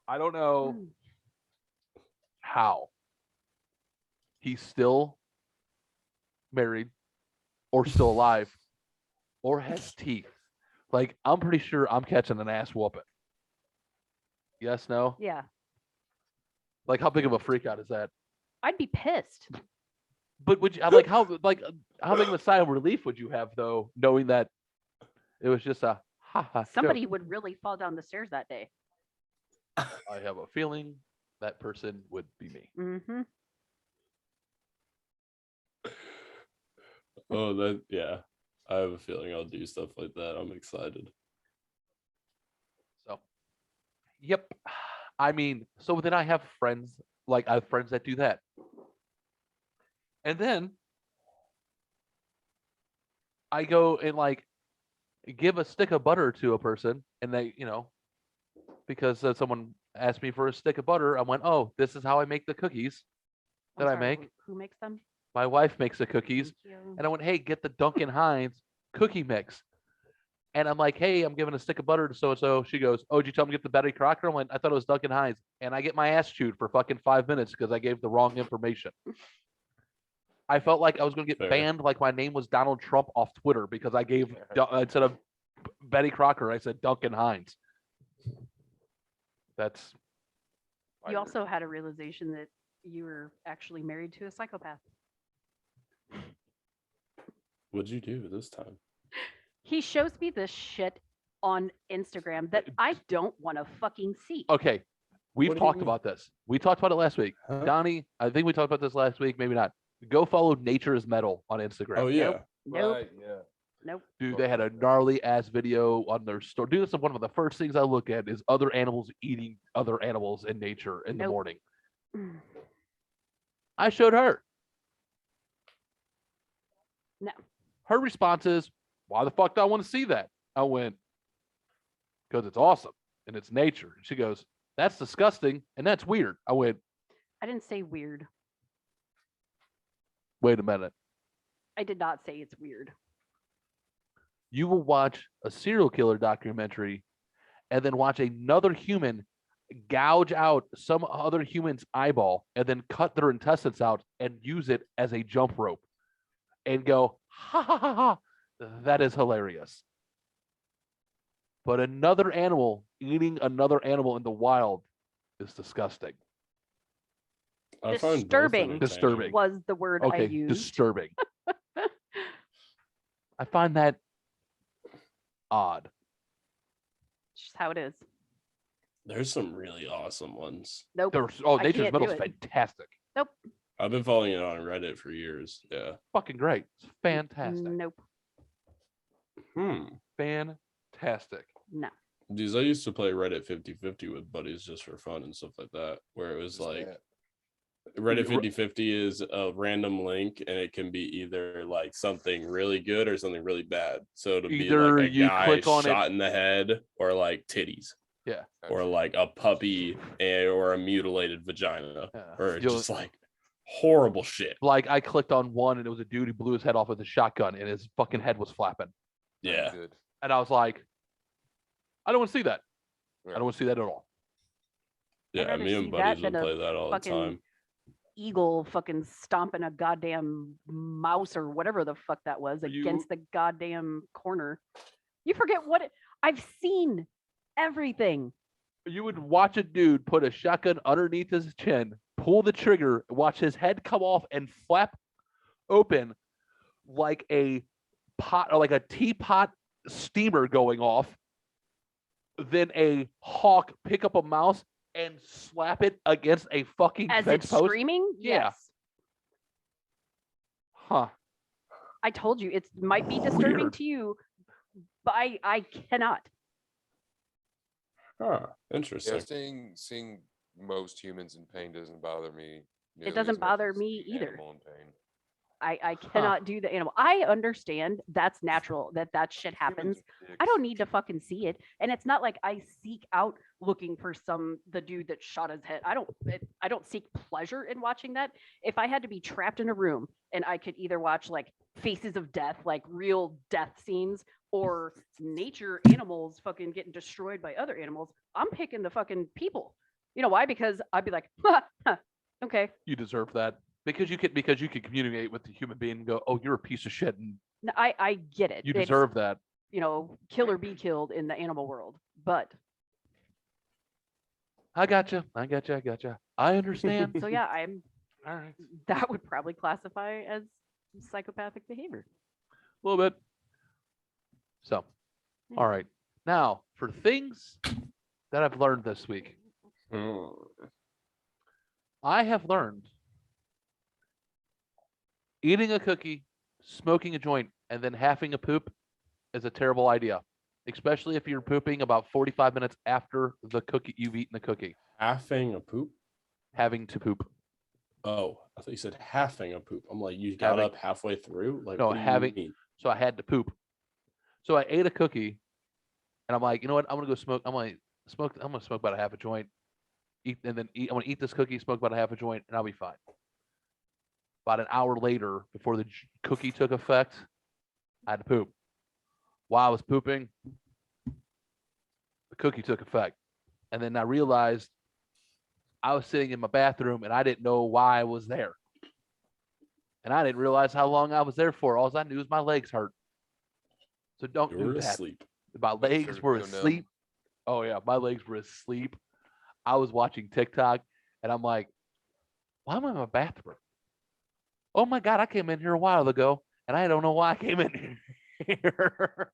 I don't know Mm. how he's still married or still alive or has teeth. Like, I'm pretty sure I'm catching an ass whooping. Yes, no? Yeah, Like, how big of a freak out is that? I'd be pissed. But would you how big of a sigh of relief would you have though, knowing that it was just a ha Somebody would really fall down the stairs that day. I have a feeling that person would be me. Mm-hmm. Oh, that yeah. I have a feeling I'll do stuff like that. I'm excited. So, yep. I mean, so then I have friends that do that. And then I go and like give a stick of butter to a person, and they, because someone asked me for a stick of butter, I went, "Oh, this is how I make the cookies that I make. Who makes them? My wife makes the cookies." Thank you. And I went, "Hey, get the Duncan Hines cookie mix." And I'm like, "Hey, I'm giving a stick of butter to so-and-so." She goes, "Oh, did you tell me to get the Betty Crocker?" I went, "I thought it was Duncan Hines." And I get my ass chewed for fucking 5 minutes because I gave the wrong information. I felt like I was going to get Fair. banned like my name was Donald Trump off Twitter because I gave, instead of Betty Crocker, I said Duncan Hines. That's. You also had a realization that you were actually married to a psychopath. What'd you do this time? He shows me this shit on Instagram that I don't want to fucking see. Okay. We've What do you talked mean? about this. We talked about it last week. Huh? Donnie, I think we talked about this last week, maybe not. Go follow Nature is Metal on Instagram. Oh yeah. Nope. Right, yeah. Nope. Dude, they had a gnarly ass video on their store. Dude, this is one of the first things I look at is other animals eating other animals in nature in the Nope. morning. Mm. I showed her. No. Her response is, "Why the fuck do I want to see that?" I went, "Because it's awesome and it's nature." And she goes, "That's disgusting and that's weird." I went, I didn't say weird. "Wait a minute. I did not say it's weird. You will watch a serial killer documentary and then watch another human gouge out some other human's eyeball and then cut their intestines out and use it as a jump rope and go, ha ha ha ha. That is hilarious. But another animal eating another animal in the wild is disgusting. I find both Disturbing. entertaining. Disturbing. Was the word I Okay, used. disturbing. I find that odd. It's just how it is. There's some really awesome ones. Nope. I Nature's can't Metal do is it. fantastic. Nope. I've been following it on Reddit for years. Yeah. Fucking great. It's fantastic. Nope. Fantastic. No. Because I used to play Reddit 50-50 with buddies just for fun and stuff like that, where it was What's like that? Reddit 50/50 is a random link, and it can be either like something really good or something really bad. So it'll be Either like a you guy click on shot in the head, or like titties, Yeah. or like a puppy or a mutilated vagina, Yeah. or You'll- just like horrible shit. Like I clicked on one and it was a dude who blew his head off with a shotgun and his fucking head was flapping. Yeah. Good. And I was like, I don't want to see that. I Yeah. don't want to see that at all. Yeah, rather me see and that buddies than would a play that all the fucking time. eagle fucking stomping a goddamn mouse or whatever the fuck that was against the goddamn corner. You forget I've seen everything. You would watch a dude put a shotgun underneath his chin, pull the trigger, watch his head come off and flap open like a pot or like a teapot steamer going off. Then a hawk pick up a mouse and slap it against a fucking As fence it's post. screaming, Yeah. yes. Huh. I told you it might be disturbing Weird. to you, but I cannot. Huh, interesting. Yeah, seeing most humans in pain doesn't bother me. nearly doesn't as much bother as me seeing an either. animal in pain. I cannot do the animal. I understand that's natural, that shit happens. Humans are I don't dicks. need to fucking see it. And it's not like I seek out looking for the dude that shot his head. I don't seek pleasure in watching that. If I had to be trapped in a room and I could either watch like faces of death, like real death scenes, or nature animals fucking getting destroyed by other animals, I'm picking the fucking people. You know why? Because I'd be like, okay. You deserve that. Because you can communicate with the human being and go, oh, you're a piece of shit, and I get it. you It's, deserve that. kill or be killed in the animal world. But I gotcha. I understand. so yeah, I'm All right. that would probably classify as psychopathic behavior. A little bit. So, Yeah. all right. Now, for things that I've learned this week, I have learned eating a cookie, smoking a joint, and then having a poop is a terrible idea, especially if you're pooping about 45 minutes after the cookie you've eaten the cookie. Halving a poop? Having to poop. Oh, I thought you said halving a poop. I'm like, you got Having- up halfway through? Like, No, what do you having- mean? So I had to poop. So I ate a cookie, and I'm like, you know what? I'm gonna go smoke. I'm gonna smoke about a half a joint. I'm gonna eat this cookie, smoke about a half a joint, and I'll be fine. About an hour later, before the cookie took effect, I had to poop. While I was pooping, the cookie took effect, and then I realized I was sitting in my bathroom, and I didn't know why I was there, and I didn't realize how long I was there for. All I knew was my legs hurt. So don't You do were that. asleep. My legs started were to go numb. asleep. Oh yeah, my legs were asleep. I was watching TikTok, and I'm like, why am I in my bathroom? Oh my God, I came in here a while ago, and I don't know why I came in here.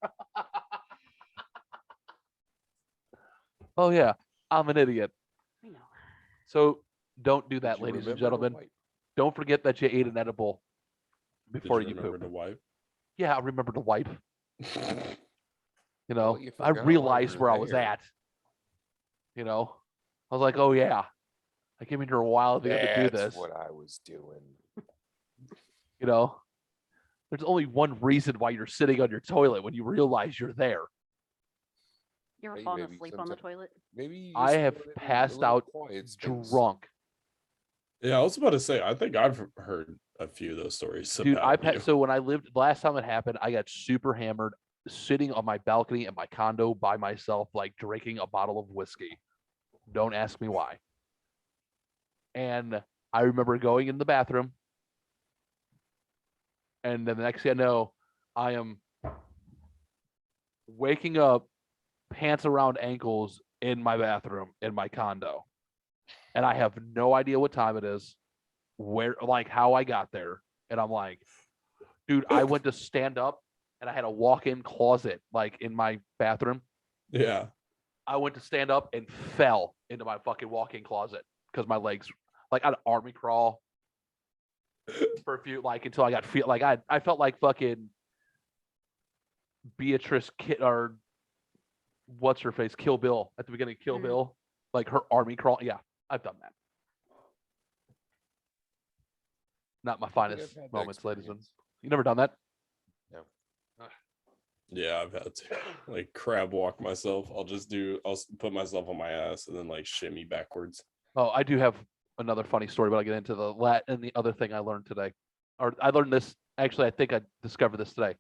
Oh yeah, I'm an idiot. I know. So don't do Did that, you ladies and remember to gentlemen. wipe? Don't forget that you ate an edible Did before you you remember poop. to wipe? Yeah, I remember to wipe. You Well, know, you I forgot while you realized were where I was there. at. You know, I was like, oh yeah, I came in here a while ago to do That's this. what I was doing. You know, there's only one reason why you're sitting on your toilet when you realize you're there. You ever Hey, fallen maybe asleep on the sometime- toilet? Maybe you I just have wanted a passed little out quiet space. Drunk, Yeah, I was about to say, I think I've heard a few of those stories dude. about you. So when I lived last time it happened, I got super hammered, sitting on my balcony in my condo by myself, like drinking a bottle of whiskey. Don't ask me why. And I remember going in the bathroom, and then the next thing I know, I am waking up, pants around ankles in my bathroom in my condo, and I have no idea what time it is, how I got there, and I'm like, dude, I went to stand up, and I had a walk-in closet like in my bathroom. Yeah. I went to stand up and fell into my fucking walk-in closet because my legs, like, I'd army crawl for a few, like, until I got I felt like fucking Beatrice or what's her face, Kill Bill at the beginning of Kill Mhm. Bill, like her army crawl. Yeah, I've done that. not my I think I've finest had that moments, ladies and experience. you never done that? Yeah, I've had to like crab walk myself. I'll put myself on my ass and then like shimmy backwards. Oh, I do have another funny story, but I'll get into the other thing I learned today. Or I learned this, actually, I think I discovered this today.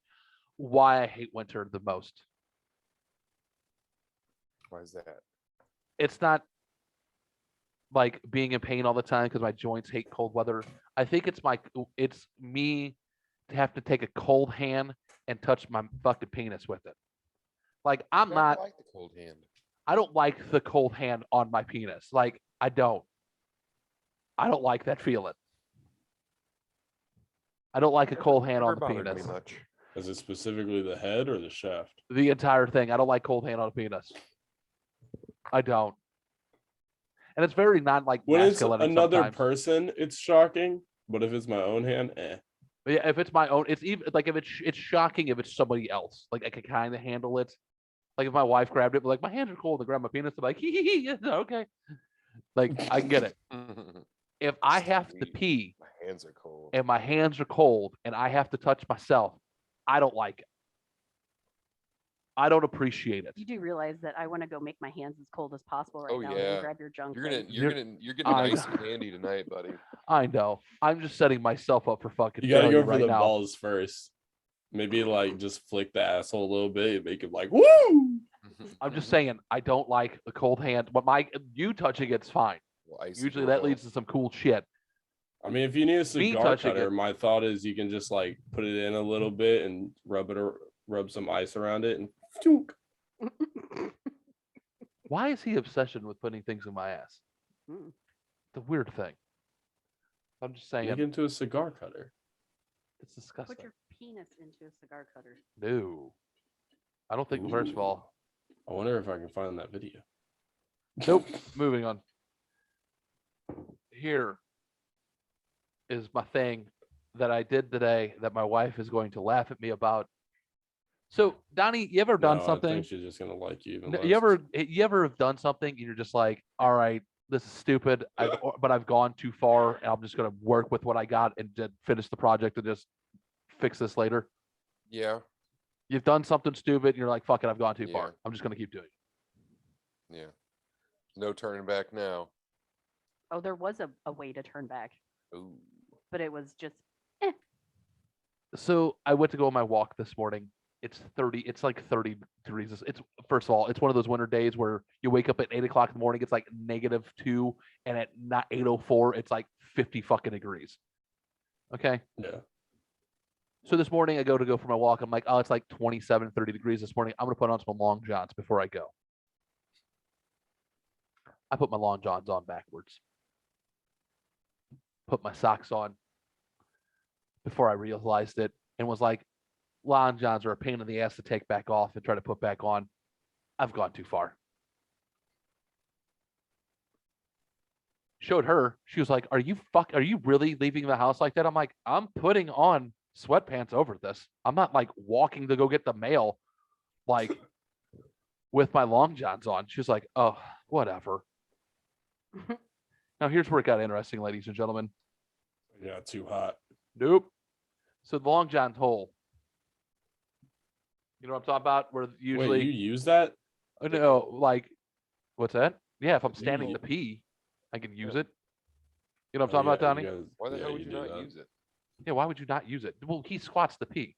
Why I hate winter the most. Why is that? It's not like being in pain all the time because my joints hate cold weather. I think it's me to have to take a cold hand and touch my fucking penis with it. Like I not like the cold hand. I don't like the cold hand on my penis. Like I don't like that feeling. I don't like a cold hand Never on the bothered me penis. much. Is it specifically the head or the shaft? The entire thing. I don't like cold hand on the penis. I don't. And it's very not like When it's masculine another sometimes. person, it's shocking. But if it's my own hand, But yeah, if it's my own, it's even like if it's shocking if it's somebody else. Like I could kind of handle it. Like if my wife grabbed it, but like my hands are cold, to grab my penis, I'm like, hee, okay. Like I can get it. If I have to Sweet. pee My hands are cold. and my hands are cold and I have to touch myself, I don't like it. I don't appreciate it. You do realize that I want to go make my hands as cold as possible right Oh, now yeah. and grab your junk. You're right? getting I- nice and handy tonight, buddy. I know. I'm just setting myself up for fucking you gotta failure go for right the now. balls first. Maybe like just flick the asshole a little bit and make it like woo. I'm just saying I don't like a cold hand, but you touching it's fine. Well, icy Usually that doorbell. leads to some cool shit. I mean, if you need a cigar touching cutter, it- my thought is you can just like put it in a little bit and rub some ice around it and chunk. Why is he obsession with putting things in my ass? Mm. It's a weird thing. I'm just saying Make it into a cigar cutter. it's disgusting. Put your penis into a cigar cutter. No. I don't think first of all. I wonder if I can find that video. Nope. Moving on. Here is my thing that I did today that my wife is going to laugh at me about. So, Donnie, you ever done No, I something? think she's just gonna like you even No, less. you ever have done something and you're just like, all right, this is stupid, but I've gone too far and I'm just gonna work with what I got and finish the project and just fix this later. Yeah, You've done something stupid and you're like, fuck it, I've gone too Yeah. far. I'm just gonna keep doing it. yeah. No turning back now. Oh, there was a way to turn back, Ooh. but it was just So I went to go on my walk this morning. It's like 30 degrees. It's first of all, it's one of those winter days where you wake up at 8 o'clock in the morning, it's like -2, and at not 8:04, it's like 50 fucking degrees. Okay. Yeah. So this morning I go for my walk. I'm like, oh, it's like 27, 30 degrees this morning. I'm gonna put on some long johns before I go. I put my long johns on backwards. Put my socks on before I realized it and was like, long johns are a pain in the ass to take back off and try to put back on. I've gone too far. Showed her. She was like, are you really leaving the house like that? I'm like, I'm putting on sweatpants over this. I'm not like walking to go get the mail like with my long johns on. She was like, oh, whatever. Now here's where it got interesting, ladies and gentlemen. Yeah, too hot. Nope. So the long john hole. You know what I'm talking about? Where usually Wait, you use that? no, like what's that? Yeah, if I'm You standing u- to pee, I can use it. You know what Oh, I'm talking about, yeah, Donnie? Why the yeah, hell would you do not that. use it? Yeah, why would you not use it? Well, he squats to pee.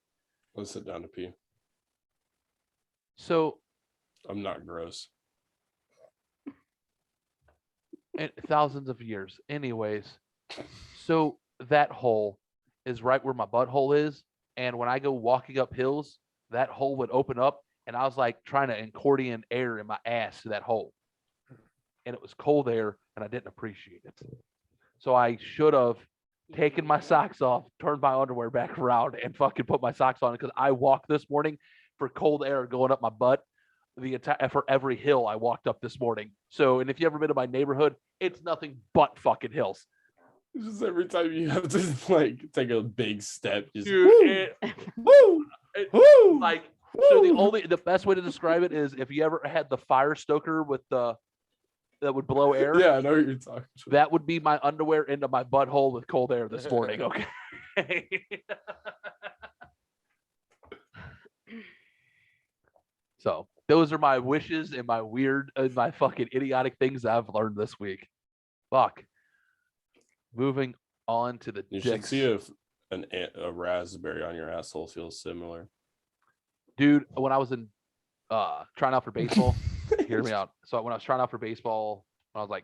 Let's sit down to pee. So I'm not gross. and thousands of years. Anyways, so that hole is right where my butthole is. And when I go walking up hills, that hole would open up. And I was like trying to accordion air in my ass to that hole. And it was cold air and I didn't appreciate it. So I should have taken my socks off, turned my underwear back around, and fucking put my socks on because I walked this morning for cold air going up my butt. For every hill I walked up this morning. So, and if you ever been to my neighborhood, it's nothing but fucking hills. It's just every time you have to like take a big step, just Dude, woo, woo, woo, like woo. so the best way to describe it is if you ever had the fire stoker with the that would blow air. Yeah, I know what you're talking about. That would be my underwear into my butthole with cold air this morning. Okay. So those are my wishes and my weird, my fucking idiotic things I've learned this week. Fuck. Moving on to the You should dicks. see if a raspberry on your asshole feels similar. Dude, when I was in trying out for baseball, hear me out. So when I was trying out for baseball, when I was like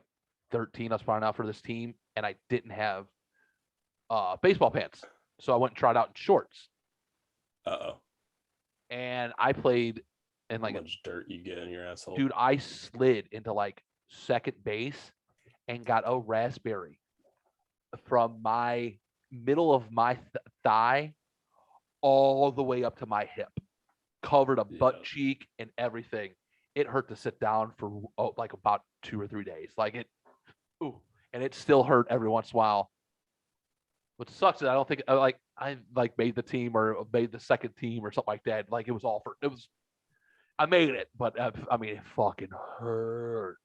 13, I was trying out for this team, and I didn't have baseball pants. So I went and tried out in shorts. Uh-oh. And I played in How like much dirt you get in your asshole. dude, I slid into like second base and got a raspberry from my middle of my thigh all the way up to my hip, covered a butt cheek and everything. It hurt to sit down for like about 2 or 3 days. Like it, and it still hurt every once in a while. What sucks is I don't think I made the team or made the second team or something like that. Like it was I made it, but I mean it fucking hurt.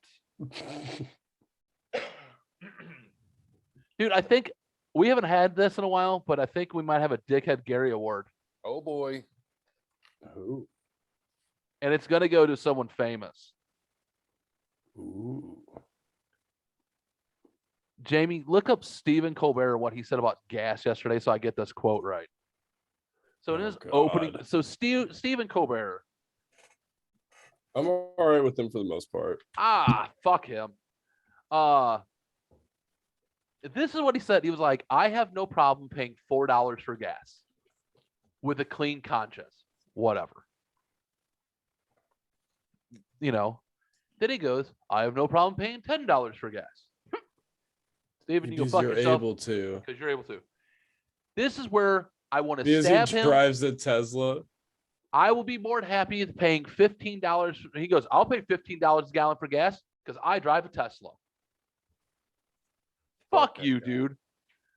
Dude, I think we haven't had this in a while, but I think we might have a Dickhead Gary Award. Oh boy. Ooh. And it's going to go to someone famous. Ooh. Jamie, look up Stephen Colbert and what he said about gas yesterday so I get this quote right. So in his opening, so Stephen Colbert. I'm all right with him for the most part. Fuck him. This is what he said. He was like, I have no problem paying $4 for gas with a clean conscience. Whatever. You know, then he goes, I have no problem paying $10 for gas. Stephen, you go fuck you're yourself. able to. Because you're able to. This is where I want to Because stab he him. drives a Tesla. I will be more than happy with paying $15. He goes, I'll pay $15 a gallon for gas because I drive a Tesla. Fuck that you, guy. dude.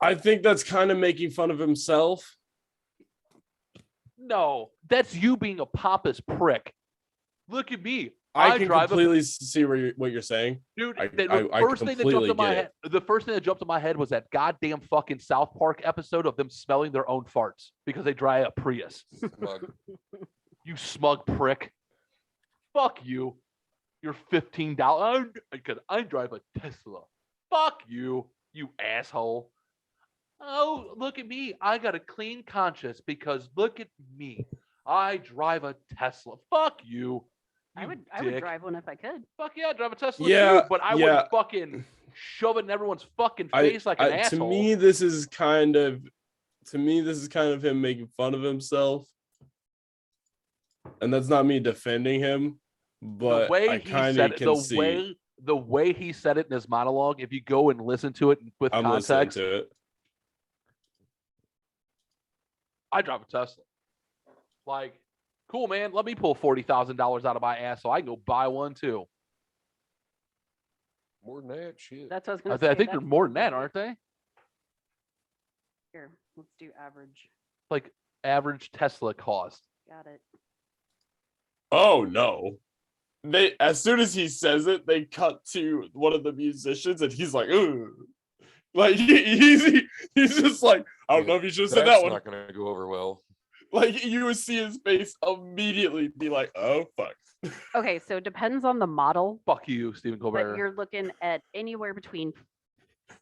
I think that's kind of making fun of himself. No, that's you being a pompous prick. Look at me. I can drive completely see what you're saying. Dude, I the first thing that jumped completely in my get head, the first thing that jumped in my head was that goddamn fucking South Park episode of them smelling their own farts because they drive a Prius. Smug. You smug prick. Fuck you. You're $15 because I drive a Tesla. Fuck you, you asshole. Oh, look at me. I got a clean conscience because look at me. I drive a Tesla. Fuck you. I would dick. drive one if I could. Fuck yeah, I'd drive a Tesla Yeah, too, but I yeah. wouldn't fucking shove it in everyone's fucking face like an To asshole. me, this is kind of him making fun of himself. And that's not me defending him, but the way I he kind said of it, can see. the way he said it in his monologue, if you go and listen to it with I'm listening context, to it. I drive a Tesla. Like, cool, man. Let me pull $40,000 out of my ass so I can go buy one too. More than that, shit. That's what I was going to say. I think they're that's more than that, legit. aren't they? Here, let's do average. Like average Tesla cost. Got it. Oh no. They as soon as he says it, they cut to one of the musicians and he's like, ooh. Like he's just like, I don't know if you should have said that That's one. not gonna go over well. Like you would see his face immediately be like, oh fuck. Okay, so it depends on the model, Fuck you, Stephen but Colbert. you're looking at anywhere between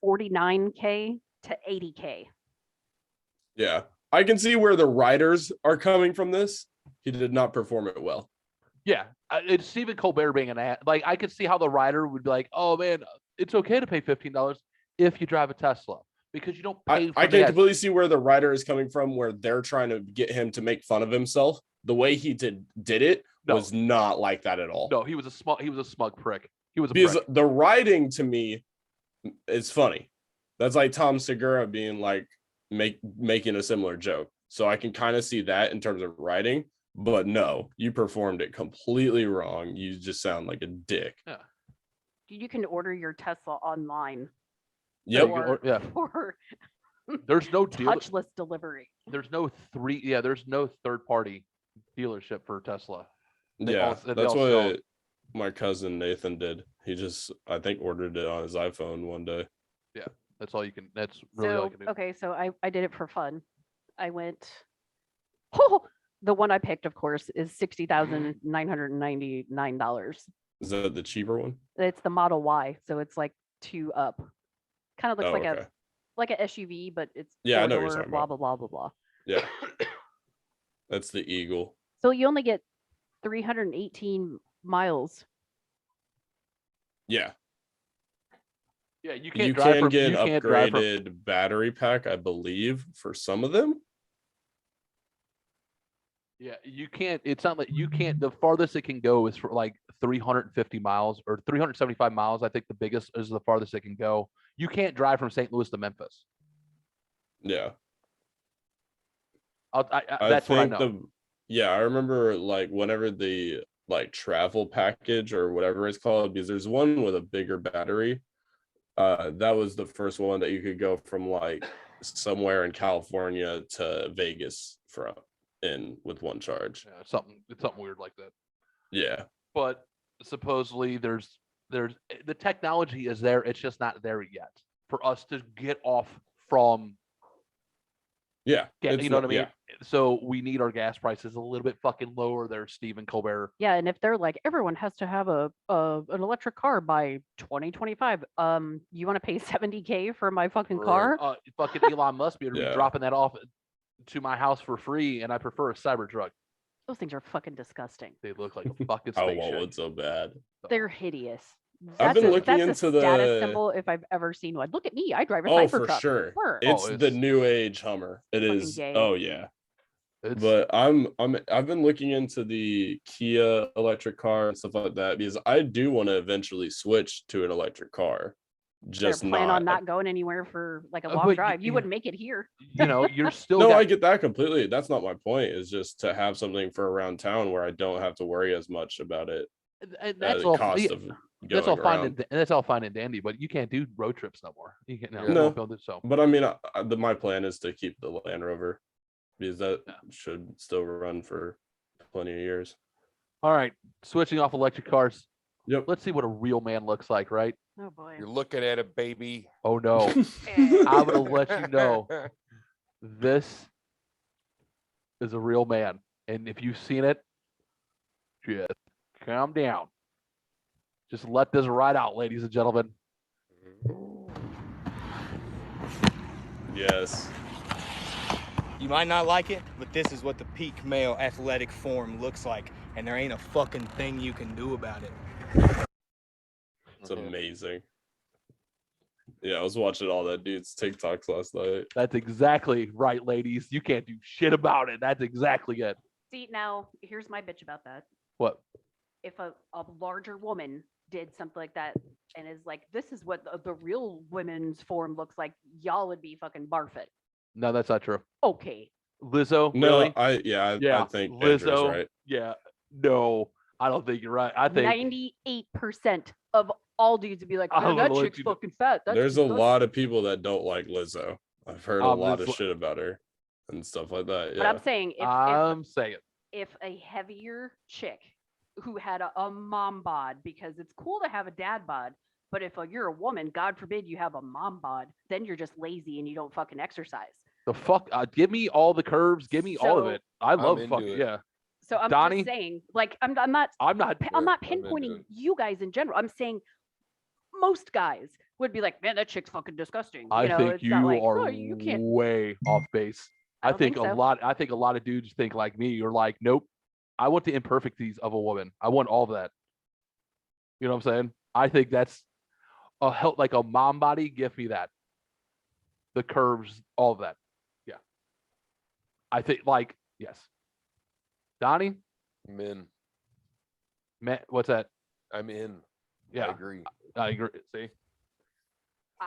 49K to 80K. Yeah. I can see where the writers are coming from this. He did not perform it well. Yeah, it's Stephen Colbert being an ass. Like, I could see how the writer would be like, "Oh man, it's okay to pay $15 if you drive a Tesla because you don't pay." I can completely see where the writer is coming from, where they're trying to get him to make fun of himself. The way he did it was not like that at all. No, he was a smug prick. He was a Because prick. the writing to me is funny. That's like Tom Segura being like making a similar joke. So I can kind of see that in terms of writing. But no, you performed it completely wrong. You just sound like a dick. Yeah. You can order your Tesla online. Yep. Yeah. For There's no deal. touchless delivery. There's no third party dealership for Tesla. They Yeah. all- they That's all sell. what my cousin Nathan did. He just, I think, ordered it on his iPhone one day. That's all you can. That's really all you So can do. okay, so I did it for fun. I went. Oh, the one I picked, of course, is $60,999. Is that the cheaper one? It's the Model Y, so it's like two up. Kind of looks Oh, like okay. an SUV, but it's Yeah, I know what you're four-door, talking blah about. blah blah blah blah. Yeah. That's the Eagle. So you only get 318 miles. Yeah. Yeah, you can't You drive can from. get You an can't drive from. upgraded battery pack, I believe, for some of them. Yeah, you can't. It's not like you can't. The farthest it can go is for like 350 miles or 375 miles. I think the biggest is the farthest it can go. You can't drive from St. Louis to Memphis. Yeah. That's what I know. I remember like whenever the like travel package or whatever it's called, because there's one with a bigger battery. That was the first one that you could go from like somewhere in California to Vegas with one charge. Yeah, it's something weird like that. Yeah. But supposedly there's the technology is there. It's just not there yet for us to get off from. Yeah. You know what I mean? So we need our gas prices a little bit fucking lower there, Stephen Colbert. Yeah, and if they're like everyone has to have an electric car by 2025, you want to pay 70K for my fucking car? Fucking Elon Musk be Yeah. dropping that off to my house for free, and I prefer a Cybertruck. Those things are fucking disgusting. They look like a fucking I spaceship. want one so bad. They're hideous. I've been looking that's into a status the- symbol if I've ever seen one. Look at me, I drive a Oh, Cybertruck. for sure. Sure. It's the it's- new age Hummer. It Fucking is. gay. Oh yeah. It's, But I've been looking into the Kia electric car and stuff like that because I do want to eventually switch to an electric car. Just Better plan not. on not going anywhere for like a But long you- drive. You you- wouldn't make it here. you're still No, got, I get that completely. That's not my point. Is just to have something for around town where I don't have to worry as much about it. and that's The all. cost Yeah, of that's all going fine around. and that's all fine and dandy. But you can't do road trips no more. You can't. Yeah. No. No. Build it, so But I mean, my plan is to keep the Land Rover because that Yeah. should still run for plenty of years. all right. Switching off electric cars. Yep. Let's see what a real man looks like, right? Oh boy. You're looking at it, baby. Oh no. Eh, I'm gonna let you know. This is a real man, and if you've seen it, just calm down. Just let this ride out, ladies and gentlemen. Yes. You might not like it, but this is what the peak male athletic form looks like, and there ain't a fucking thing you can do about it. It's amazing. Yeah, I was watching all that dude's TikToks last night. That's exactly right, ladies. You can't do shit about it. That's exactly it. See, now here's my bitch about that. What? If a larger woman did something like that and is like, this is what the real women's form looks like, y'all would be fucking barfing. No, that's not true. Okay. Lizzo, No, really? I Yeah, think Andrew's Lizzo. right. Yeah. No, I don't think you're right. I think 98% of all dudes would be like, I man, that will let chick's you know. fucking fat. That's There's a disgusting." lot of people that don't like Lizzo. I've heard a lot of Lizzo- shit about her and stuff like that. But Yeah. I'm saying I'm saying. if a heavier chick who had a mom bod, because it's cool to have a dad bod, but if you're a woman, God forbid you have a mom bod, then you're just lazy and you don't fucking exercise. The fuck, give me all the curves. Give me all of So- it. I love into fucking it. yeah. So I'm Donnie? just saying, like, I'm not I'm not. I'm not Yeah, I'm into pinpointing it. you guys in general. I'm saying most guys would be like, man, that chick's fucking disgusting. I think it's you not like, are "Oh, you can't." way off base. I I don't think think a so. lot. I think a lot of dudes think like me. You're like, nope. I want the imperfecties of a woman. I want all of that. You know what I'm saying? I think that's like a mom body. Give me that. The curves, all of that. Yeah. I think like yes. Donnie, Men, Matt, what's that? I'm in. I Yeah, agree. I agree. See,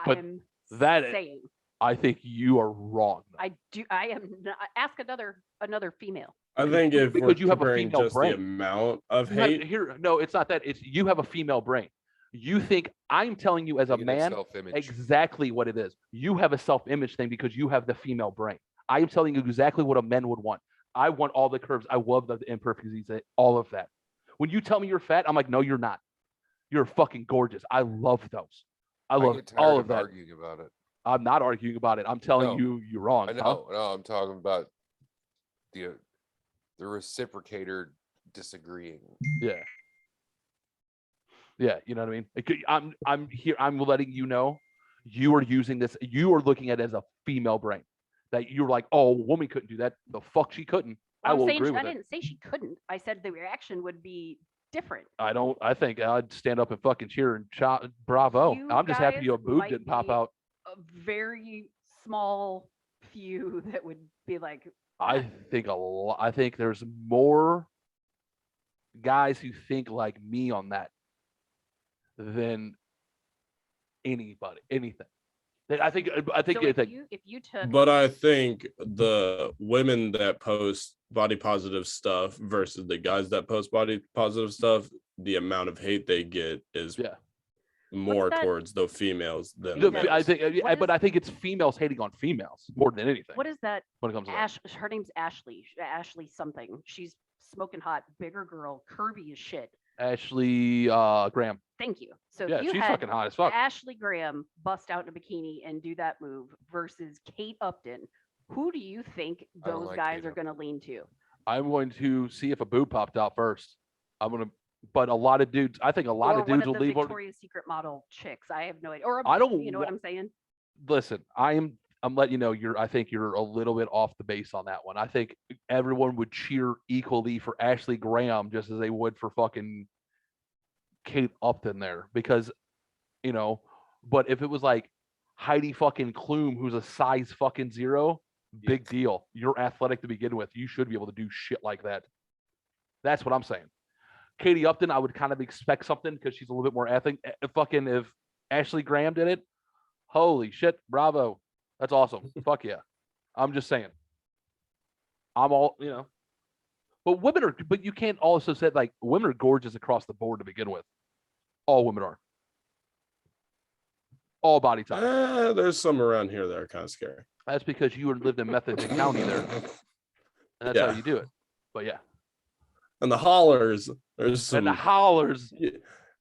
But I'm that- saying I think you are wrong. though. I am not, ask another female. I think if Because we're you have a comparing female just brain. the amount of Not- hate, here, no, it's not that. It's you have a female brain. You think I'm telling you as a Negative man self-image. exactly what it is. You have a self-image thing because you have the female brain. I am telling you exactly what a man would want. I want all the curves. I love the imperfections, all of that. When you tell me you're fat, I'm like, no, you're not. You're fucking gorgeous. I love those. I I love get all tired of of that. arguing about it. I'm not arguing about it. I'm telling No, you, you're wrong. I know. No, I'm talking about the reciprocator disagreeing. Yeah. Yeah, you know what I mean? I'm here. I'm letting you know you are using this. You are looking at it as a female brain. That you're like, oh, a woman couldn't do that. The fuck she couldn't. I I'm will saying agree I with it. didn't say she couldn't. I said the reaction would be different. I think I'd stand up and fucking cheer and shout, bravo. You I'm just happy guys your boob might didn't pop be out. A very small few that would be like, I think I think there's more guys who think like me on that than anything. I think so if you took But I think the women that post body positive stuff versus the guys that post body positive stuff, the amount of hate they get is more that- towards the females than The- the males. I think, What but is- I think it's females hating on females more than anything. what is that? when it comes to that. Her name's Ashley. Ashley something. She's smoking hot, bigger girl, curvy as shit. Ashley Graham. Thank you. So Yeah, if you she's had fucking hot as fuck. Ashley Graham bust out in a bikini and do that move versus Kate Upton, who do you think I don't those like guys Kate are going to lean to? I'm going to see if a boob popped out first. But a lot of dudes, I think a lot or of dudes one will of the leave. Victoria's Secret model chicks. I have no idea. Or I don't you know what I'm saying? Listen, I'm letting you know I think you're a little bit off the base on that one. I think everyone would cheer equally for Ashley Graham just as they would for fucking Kate Upton there because, but if it was like Heidi fucking Klum, who's a size fucking 0, big deal. You're athletic to begin with. You should be able to do shit like that. That's what I'm saying. Katie Upton, I would kind of expect something because she's a little bit more athletic. Fucking if Ashley Graham did it, holy shit, bravo. That's awesome. Fuck yeah. I'm just saying. I'm all, But but you can't also say like women are gorgeous across the board to begin with. All women are. All body types. There's some around here that are kind of scary. That's because you lived in Methodist County there. And that's how you do it. But yeah. And the hollers, there's some. And the hollers.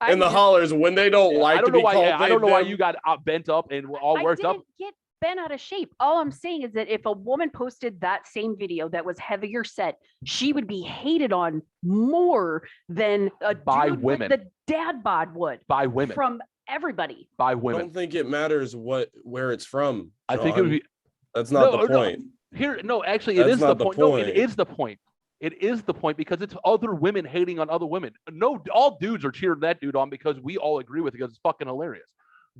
And the hollers when they don't like to be called. I don't know why you got bent up and all worked up. I didn't get bent out of shape. All I'm saying is that if a woman posted that same video that was heavier set, she would be hated on more than a By dude women. with the dad bod would. By women. From everybody. By I women. don't think it matters where it's from. I think it would John. be. That's not the point. Actually, it That's is the not the point. No, it point. is the point. It is the point because it's other women hating on other women. No, all dudes are cheering that dude on because we all agree with it because it's fucking hilarious.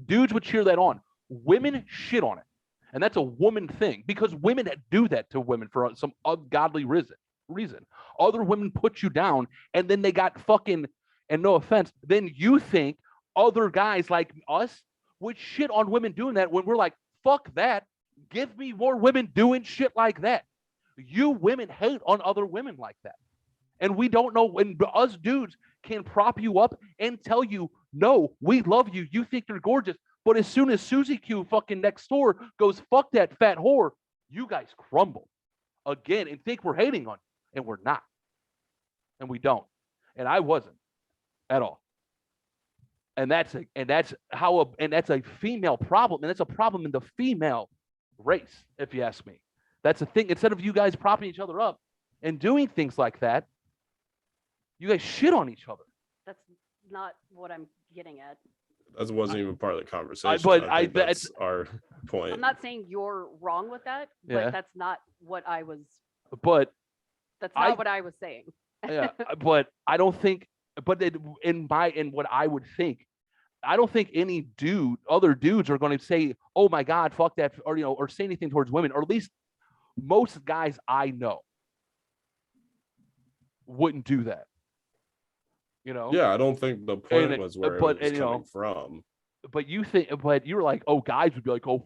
Dudes would cheer that on. Women shit on it. And that's a woman thing because women do that to women for some ungodly reason. Other women put you down and then they got fucking, and no offense, then you think other guys like us would shit on women doing that when we're like, fuck that. Give me more women doing shit like that. You women hate on other women like that. And we don't know when us dudes can prop you up and tell you, no, we love you. You think you're gorgeous. But as soon as Susie Q fucking next door goes, fuck that fat whore, you guys crumble again and think we're hating on you. And we're not. And we don't. And I wasn't at all. And that's a female problem. And that's a problem in the female race, if you ask me. That's the thing. Instead of you guys propping each other up and doing things like that, you guys shit on each other. That's not what I'm getting at. That wasn't even part of the conversation. That's our point. I'm not saying you're wrong with that, Yeah. but that's not what I was. But That's not what I was saying. yeah, but I don't think. But in what I would think, I don't think any other dudes are going to say, "Oh my God, fuck that," or say anything towards women, or at least most guys I know wouldn't do that. Yeah, I don't think the point was where it was coming from. But you were like, oh, guys would be like, oh,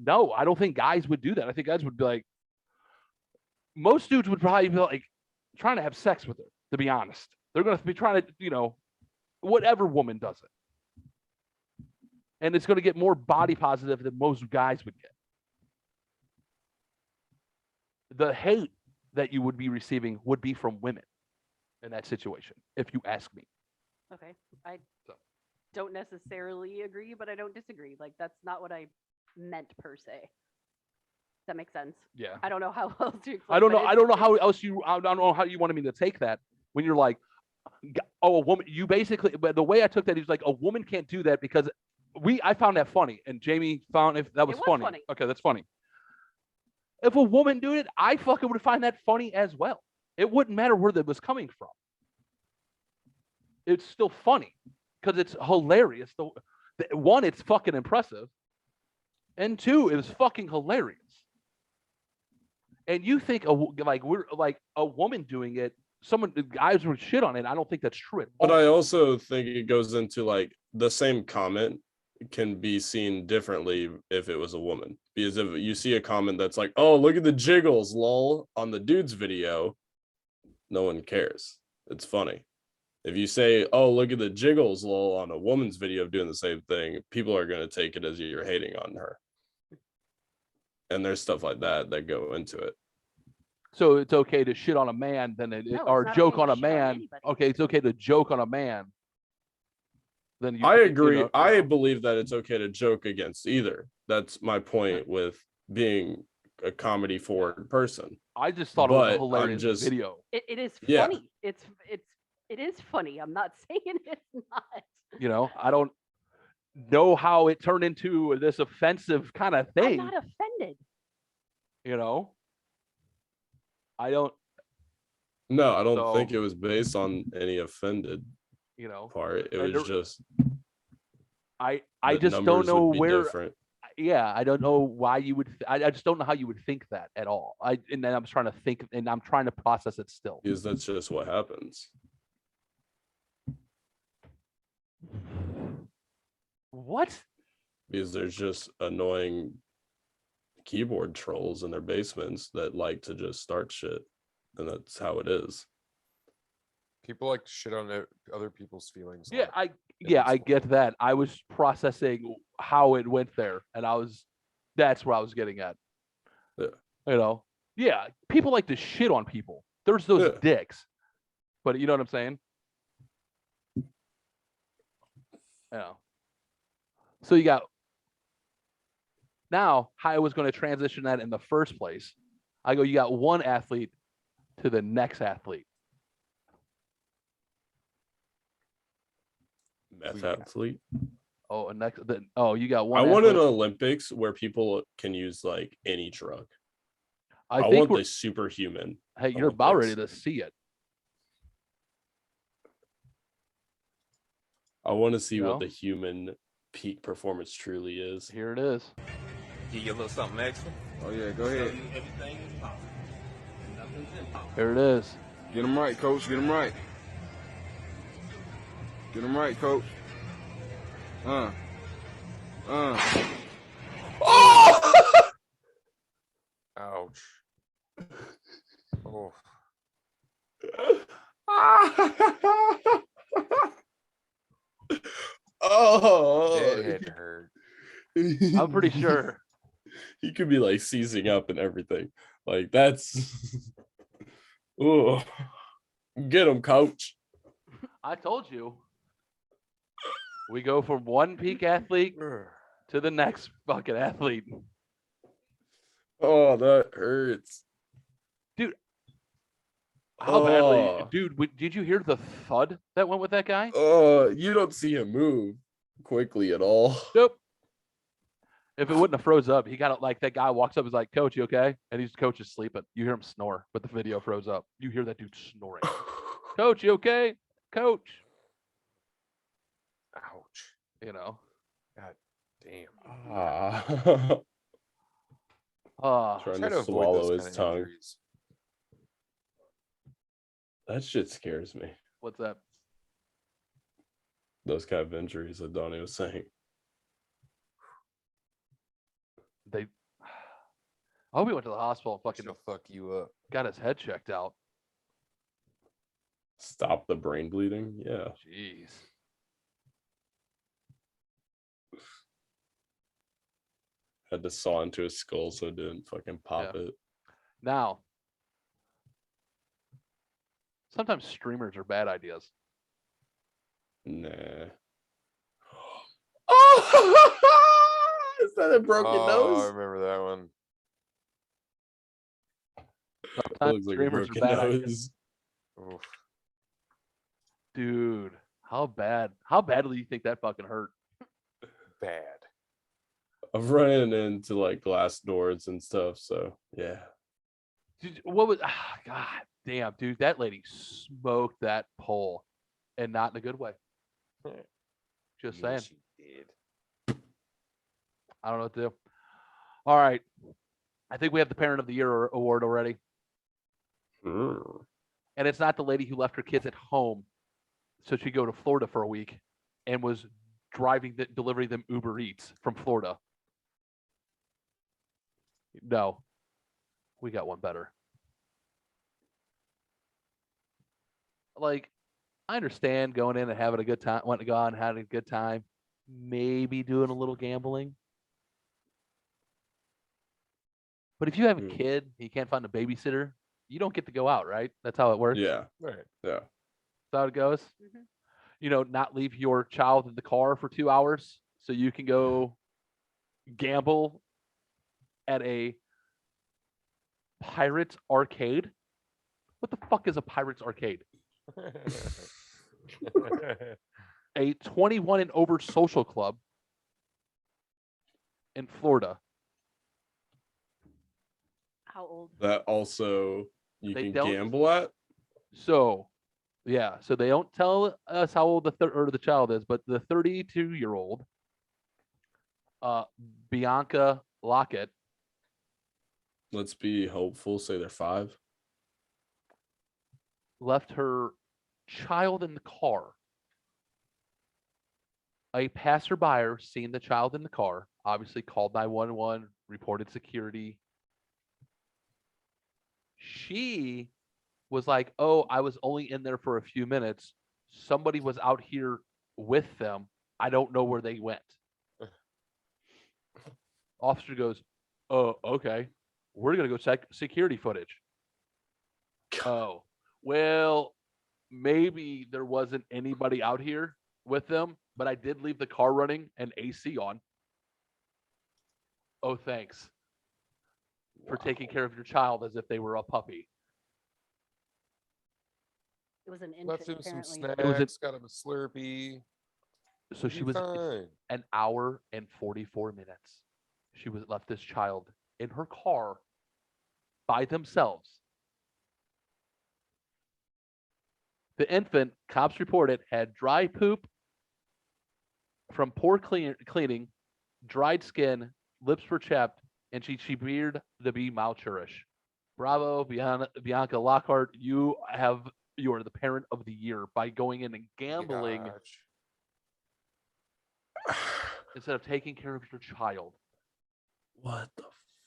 no, I don't think guys would do that. I think guys would be like, most dudes would probably be like trying to have sex with her, to be honest. They're going to be trying to, whatever woman does it. And it's going to get more body positive than most guys would get. The hate that you would be receiving would be from women in that situation, if you ask me. Okay. I So. don't necessarily agree, but I don't disagree. Like that's not what I meant per se. Does that make sense? Yeah. I don't know how else to explain. I don't know. but I don't know how else you. I don't know how you wanted me to take that when you're like, oh, a woman. You basically, but the way I took that, he was like, a woman can't do that because I found that funny, and Jamie found if that was, was funny. funny. Okay, that's funny. If a woman did it, I fucking would find that funny as well. It wouldn't matter where that was coming from. It's still funny because it's hilarious. One, it's fucking impressive, and two, it was fucking hilarious. And you think we're like a woman doing it, guys would shit on it. I don't think that's true at all. But I also think it goes into like the same comment can be seen differently if it was a woman. Because if you see a comment that's like, oh, look at the jiggles, lol, on the dude's video, no one cares. It's funny. If you say, oh, look at the jiggles, lol, on a woman's video doing the same thing, people are going to take it as you're hating on her. And there's stuff like that go into it. So it's okay to shit on a man, or joke on a man. Okay, it's okay to joke on a man. Then I agree. I believe that it's okay to joke against either. That's my point with being a comedy forward person. I just thought it was a hilarious video. It is Yeah. funny. It is funny. I'm not saying it's not. I don't know how it turned into this offensive kind of thing. I'm not offended. I don't. No, I don't think it was based on any offended part. It was just. I just don't know where. Different. Yeah, I don't know why you would. I just don't know how you would think that at all. And then I'm trying to think, and I'm trying to process it still. Because that's just what happens. What? Because there's just annoying keyboard trolls in their basements that like to just start shit, and that's how it is. People like to shit on other people's feelings. Yeah, I get that. I was processing how it went there, and that's where I was getting at. Yeah. Yeah, people like to shit on people. There's those dicks, but you know what I'm saying? Yeah. So you got now how I was going to transition that in the first place. You got one athlete to the next athlete. Meth athlete. Oh, you got one. I want an Olympics where people can use like any drug. I want the superhuman. Hey, you're about ready to see it. I want to see what the human peak performance truly is. Here it is. Give you a little something extra. Oh yeah, go ahead. Everything is possible. Nothing's impossible. Here it is. Get him right, coach. Get him right. Get him right, coach. Oh! Ouch. Oh. Oh, That had to hurt. I'm pretty sure. He could be like seizing up and everything. Like that's. Oh, get him, coach. I told you. We go from one peak athlete to the next fucking athlete. Oh, that hurts. Dude. How badly? Dude, did you hear the thud that went with that guy? Oh, you don't see him move quickly at all. Nope. If it wouldn't have froze up, he got it like that guy walks up, is like, Coach, you okay? And his coach is sleeping. You hear him snore, but the video froze up. You hear that dude snoring. Coach, you okay? Coach. Ouch. God damn. Trying Try to avoid swallow those his kind of tongue. injuries. That shit scares me. What's that? Those kind of injuries that Donnie was saying. I hope he went to the hospital and fucking She'll fuck you up. got his head checked out. Stop the brain bleeding? Yeah. Jeez. Had to saw into his skull so it didn't fucking pop it. Now, sometimes streamers are bad ideas. Nah. Oh, is that a broken Oh, I nose? remember that one. It looks like a Streamers are broken bad ideas. nose. Oof. Dude, how bad? How badly do you think that fucking hurt? Bad. I've run into like glass doors and stuff, so yeah. Dude, what was? God damn, dude, that lady smoked that pole, and not in a good way. Just saying. Yes, she did. I don't know what to do. All right, I think we have the Parent of the Year award already, Mm. and it's not the lady who left her kids at home so she'd go to Florida for a week and was delivering them Uber Eats from Florida. No, we got one better. Like, I understand going in and having a good time, wanting to go out and having a good time, maybe doing a little gambling. But if you have a Mm. kid, you can't find a babysitter, you don't get to go out, right? That's how it works. Yeah, Right. yeah. That's how it goes. Mhm. You know, not leave your child in the car for 2 hours so you can go gamble at a Pirates arcade. What the fuck is a Pirates arcade? A 21 and over social club in Florida. How old? That also you They can don't- gamble at. So, yeah. So they don't tell us how old the child is, but the 32-year-old, Bianca Lockett, Let's be hopeful. Say they're 5. left her child in the car. A passerby seen the child in the car, obviously called 911, reported security. She was like, "Oh, I was only in there for a few minutes. Somebody was out here with them. I don't know where they went." Officer goes, "Oh, okay. We're going to go check security footage." Oh, well, maybe there wasn't anybody out here with them, but I did leave the car running and AC on. Oh, thanks for taking care of your child as if they were a puppy. It was an Left infant, him some apparently. snacks. It was Got him a Slurpee. So He'll she be was fine. an hour and 44 minutes. She was left this child in her car by themselves. The infant, cops reported, had dry poop from poor cleaning, dried skin, lips were chapped, and she appeared to be malnourished. Bravo, Bianca Lockhart. You are the Parent of the Year by going in and gambling Gosh. instead of taking care of your child. What the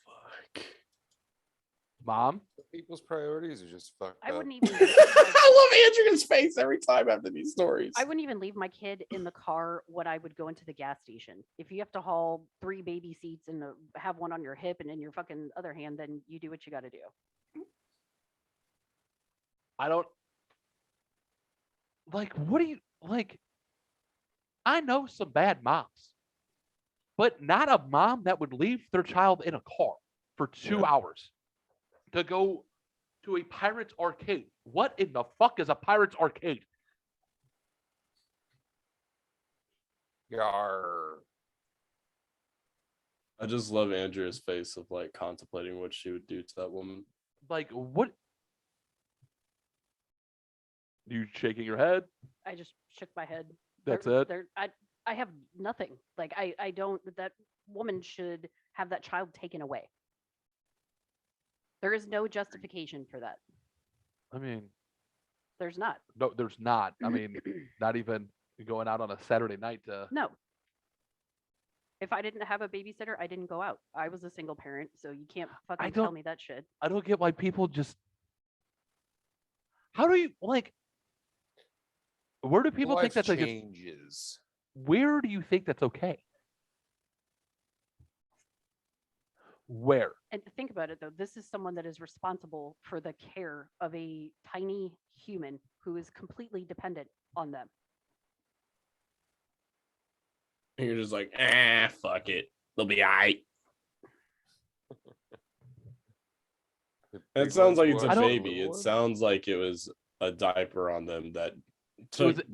fuck? Mom? People's priorities are just fucked I up. wouldn't even. I love Andrew's face every time after these stories. I wouldn't even leave my kid in the car when I would go into the gas station. If you have to haul 3 baby seats and have one on your hip and in your fucking other hand, then you do what you got to do. I don't like. What do you like? I know some bad moms, but not a mom that would leave their child in a car for 2 hours to go to a Pirates arcade. What in the fuck is a Pirates arcade? Yar. I just love Andrew's face of like contemplating what she would do to that woman. Like, what? You shaking your head? I just shook my head. That's There- it? there- I have nothing. Like I don't. That woman should have that child taken away. There is no justification for that. I mean, There's not. no, there's not. I mean, not even going out on a Saturday night to. No. If I didn't have a babysitter, I didn't go out. I was a single parent, so you can't fucking tell don't- me that shit. I don't get why people just. How do you like? Where do people think Life that's like? changes. Where do you think that's okay? Where? And think about it though, this is someone that is responsible for the care of a tiny human who is completely dependent on them. And you're just like, fuck it. They'll be all right. It sounds like it's a baby. It sounds like it was a diaper on them that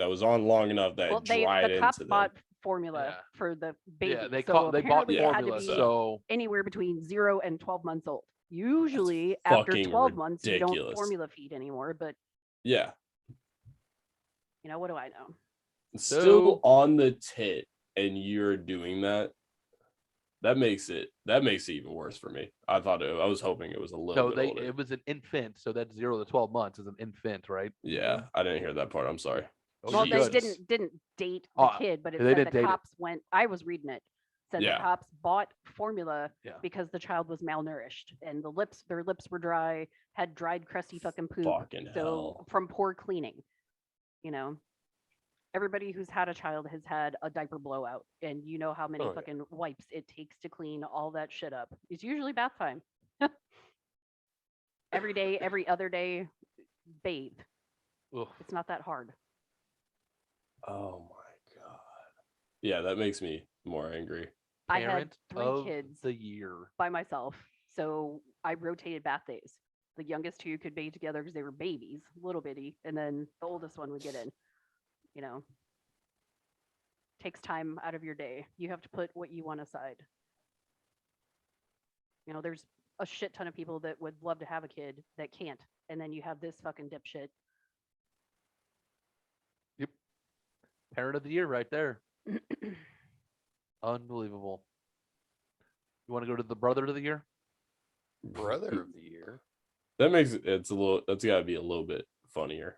was on long enough that Well, it dried the cops into them. bought formula Yeah. for the baby. Yeah, they so they bought apparently it had to formula. be So anywhere between 0 and 12 months old. Usually after fucking 12 months, you don't ridiculous. formula feed anymore. But Yeah. you know, what do I know? Still on the tit, and you're doing that. That makes it even worse for me. I was hoping it was a little bit older. it was an infant, so that's 0 to 12 months is an infant, right? Yeah, I didn't hear that part. I'm sorry. Oh, Well, you they good. didn't date the kid, but it they said didn't the date it. cops went. I was reading it. Said Yeah. the cops bought formula Yeah. because the child was malnourished and their lips were dry, had dried, crusty fucking poop. Fucking So hell. from poor cleaning, you know, everybody who's had a child has had a diaper blowout, and you know how many Oh, yeah. fucking wipes it takes to clean all that shit up. It's usually bath time. Every day, every other day, bathe. Ugh. It's not that hard. Oh my god. Yeah, that makes me more angry. I had Parent 3 of kids the year. by myself, so I rotated bath days. The youngest 2 could bathe together because they were babies, little bitty, and then the oldest one would get in. You know, takes time out of your day. You have to put what you want aside. You know, there's a shit ton of people that would love to have a kid that can't, and then you have this fucking dipshit. Yep. Parent of the year right there. Unbelievable. You want to go to the brother of the year? Brother of the year. That makes that's gotta be a little bit funnier.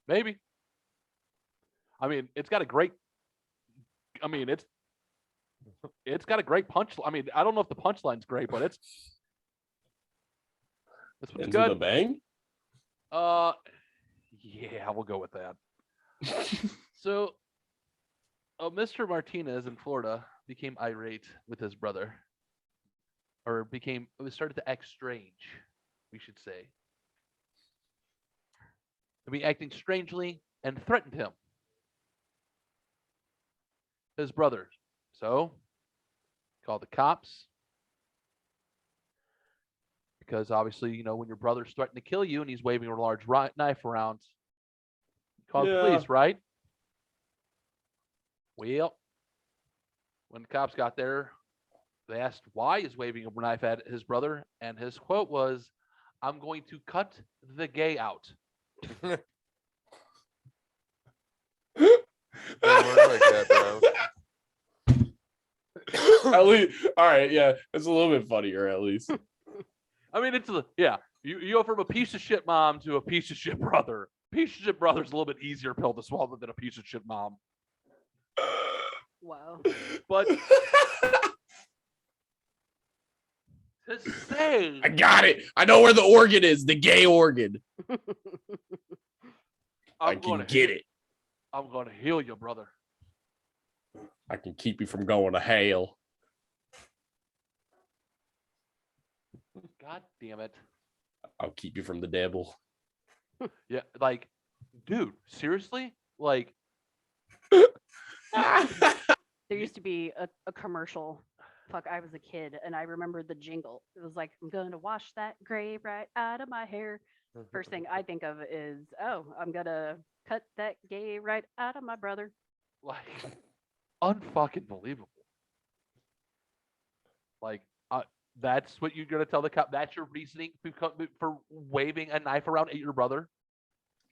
Maybe. I mean, it's got a great. I mean, it's got a great punch. I mean, I don't know if the punchline's great, but it's Ends good. with a bang? Yeah, we'll go with that. So, Mr. Martinez in Florida became irate with his brother, or started to act strange, we should say. To be acting strangely and threatened him, his brother. So, called the cops. Because obviously, you know, when your brother's threatening to kill you and he's waving a large knife around, call the police, right? Well, when the cops got there, they asked why he's waving a knife at his brother, and his quote was, "I'm going to cut the gay out." Don't work like that, bro. At least, all right, yeah, it's a little bit funnier at least. I mean, you go from a piece of shit mom to a piece of shit brother. Piece of shit brother's a little bit easier pill to swallow than a piece of shit mom. Wow. But to say, I got it. I know where the organ is, the gay organ. I can get it. I'm gonna heal you, brother. I can keep you from going to hell. God damn it. I'll keep you from the devil. Yeah, like, dude, seriously? Like, There used to be a commercial. Fuck, I was a kid and I remember the jingle. It was like, I'm going to wash that gray right out of my hair. First thing I think of is, oh, I'm going to cut that gay right out of my brother. like, unfucking believable. Like, that's what you're gonna tell the cop? That's your reasoning for waving a knife around at your brother?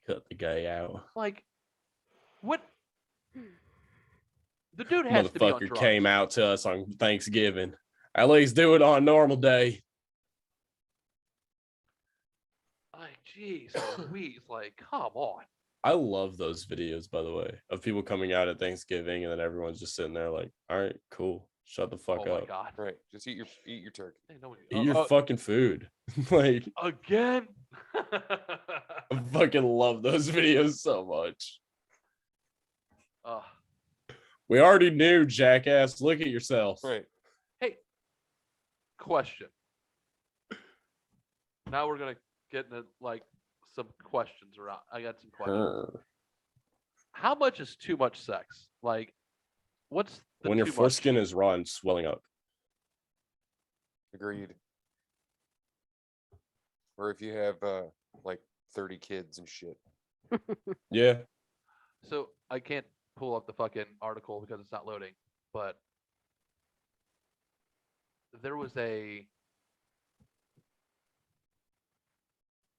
Cut the guy out. Like, what? The dude has to be on Motherfucker drugs. came out to us on Thanksgiving. At least do it on a normal day. Like, jeez, Louise, like, come on. I love those videos, by the way, of people coming out at Thanksgiving and then everyone's just sitting there like, all right, cool. Shut the fuck Oh up. my god. Right. Just eat your turkey. Hey, nobody- Eat your fucking food. Like, again. I fucking love those videos so much. We already knew, jackass. Look at yourself. Right. Hey, question. Now we're gonna get into like some questions around. I got some questions. how much is too much sex? Like, what's the When your too much? foreskin is raw and swelling up. Agreed. Or if you have like 30 kids and shit. Yeah. So I can't pull up the fucking article because it's not loading, but there was a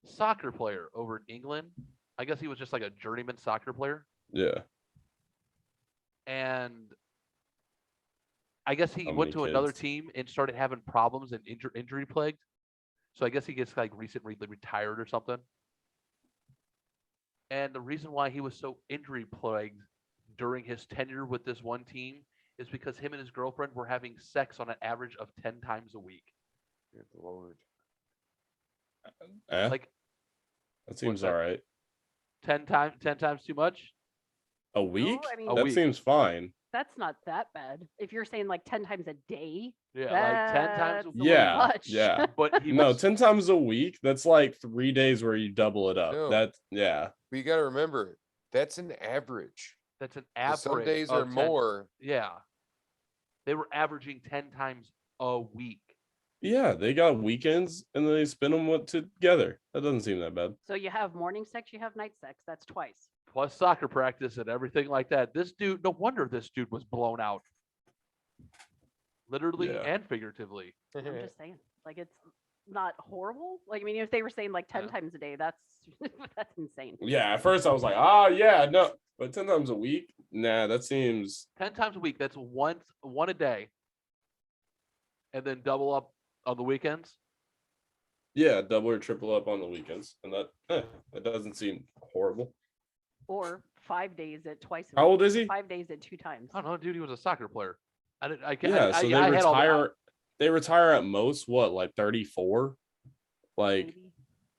soccer player over in England. I guess he was just like a journeyman soccer player. Yeah. And I guess he How went many to another kids? team and started having problems and injury plagued. So I guess he gets like recently retired or something. And the reason why he was so injury plagued during his tenure with this one team is because him and his girlfriend were having sex on an average of 10 times a week. Good Lord. Like That seems that? all right. 10 times too much? A week? I mean, A That week. seems fine. that's not that bad. If you're saying like 10 times a day, Yeah, like 10 times a that's week. a little Yeah. much. Yeah. But he No, was 10 times a week. That's like 3 days where you double it up. No. That yeah. But you got to remember, that's an average. that's an 'Cause average. Some days are of 10 more. Yeah. They were averaging 10 times a week. Yeah, they got weekends and then they spend them together. That doesn't seem that bad. So you have morning sex, you have night sex. That's twice. Plus soccer practice and everything like that. This dude, no wonder this dude was blown out. Literally Yeah. and figuratively. I'm just saying, like, it's not horrible. Like, I mean, if they were saying like 10 Yeah. times a day, that's that's insane. Yeah, at first I was like, yeah, no. But 10 times a week? Nah, that seems 10 times a week. That's one a day. And then double up on the weekends. yeah, double or triple up on the weekends. And that doesn't seem horrible. Or 5 days at twice. A How week. old is he? 5 days at 2 times. I don't know, dude. He was a soccer player. I didn't. I, Yeah, I, so I, they I had all the- retire. They retire at most what, like 34? Like Maybe.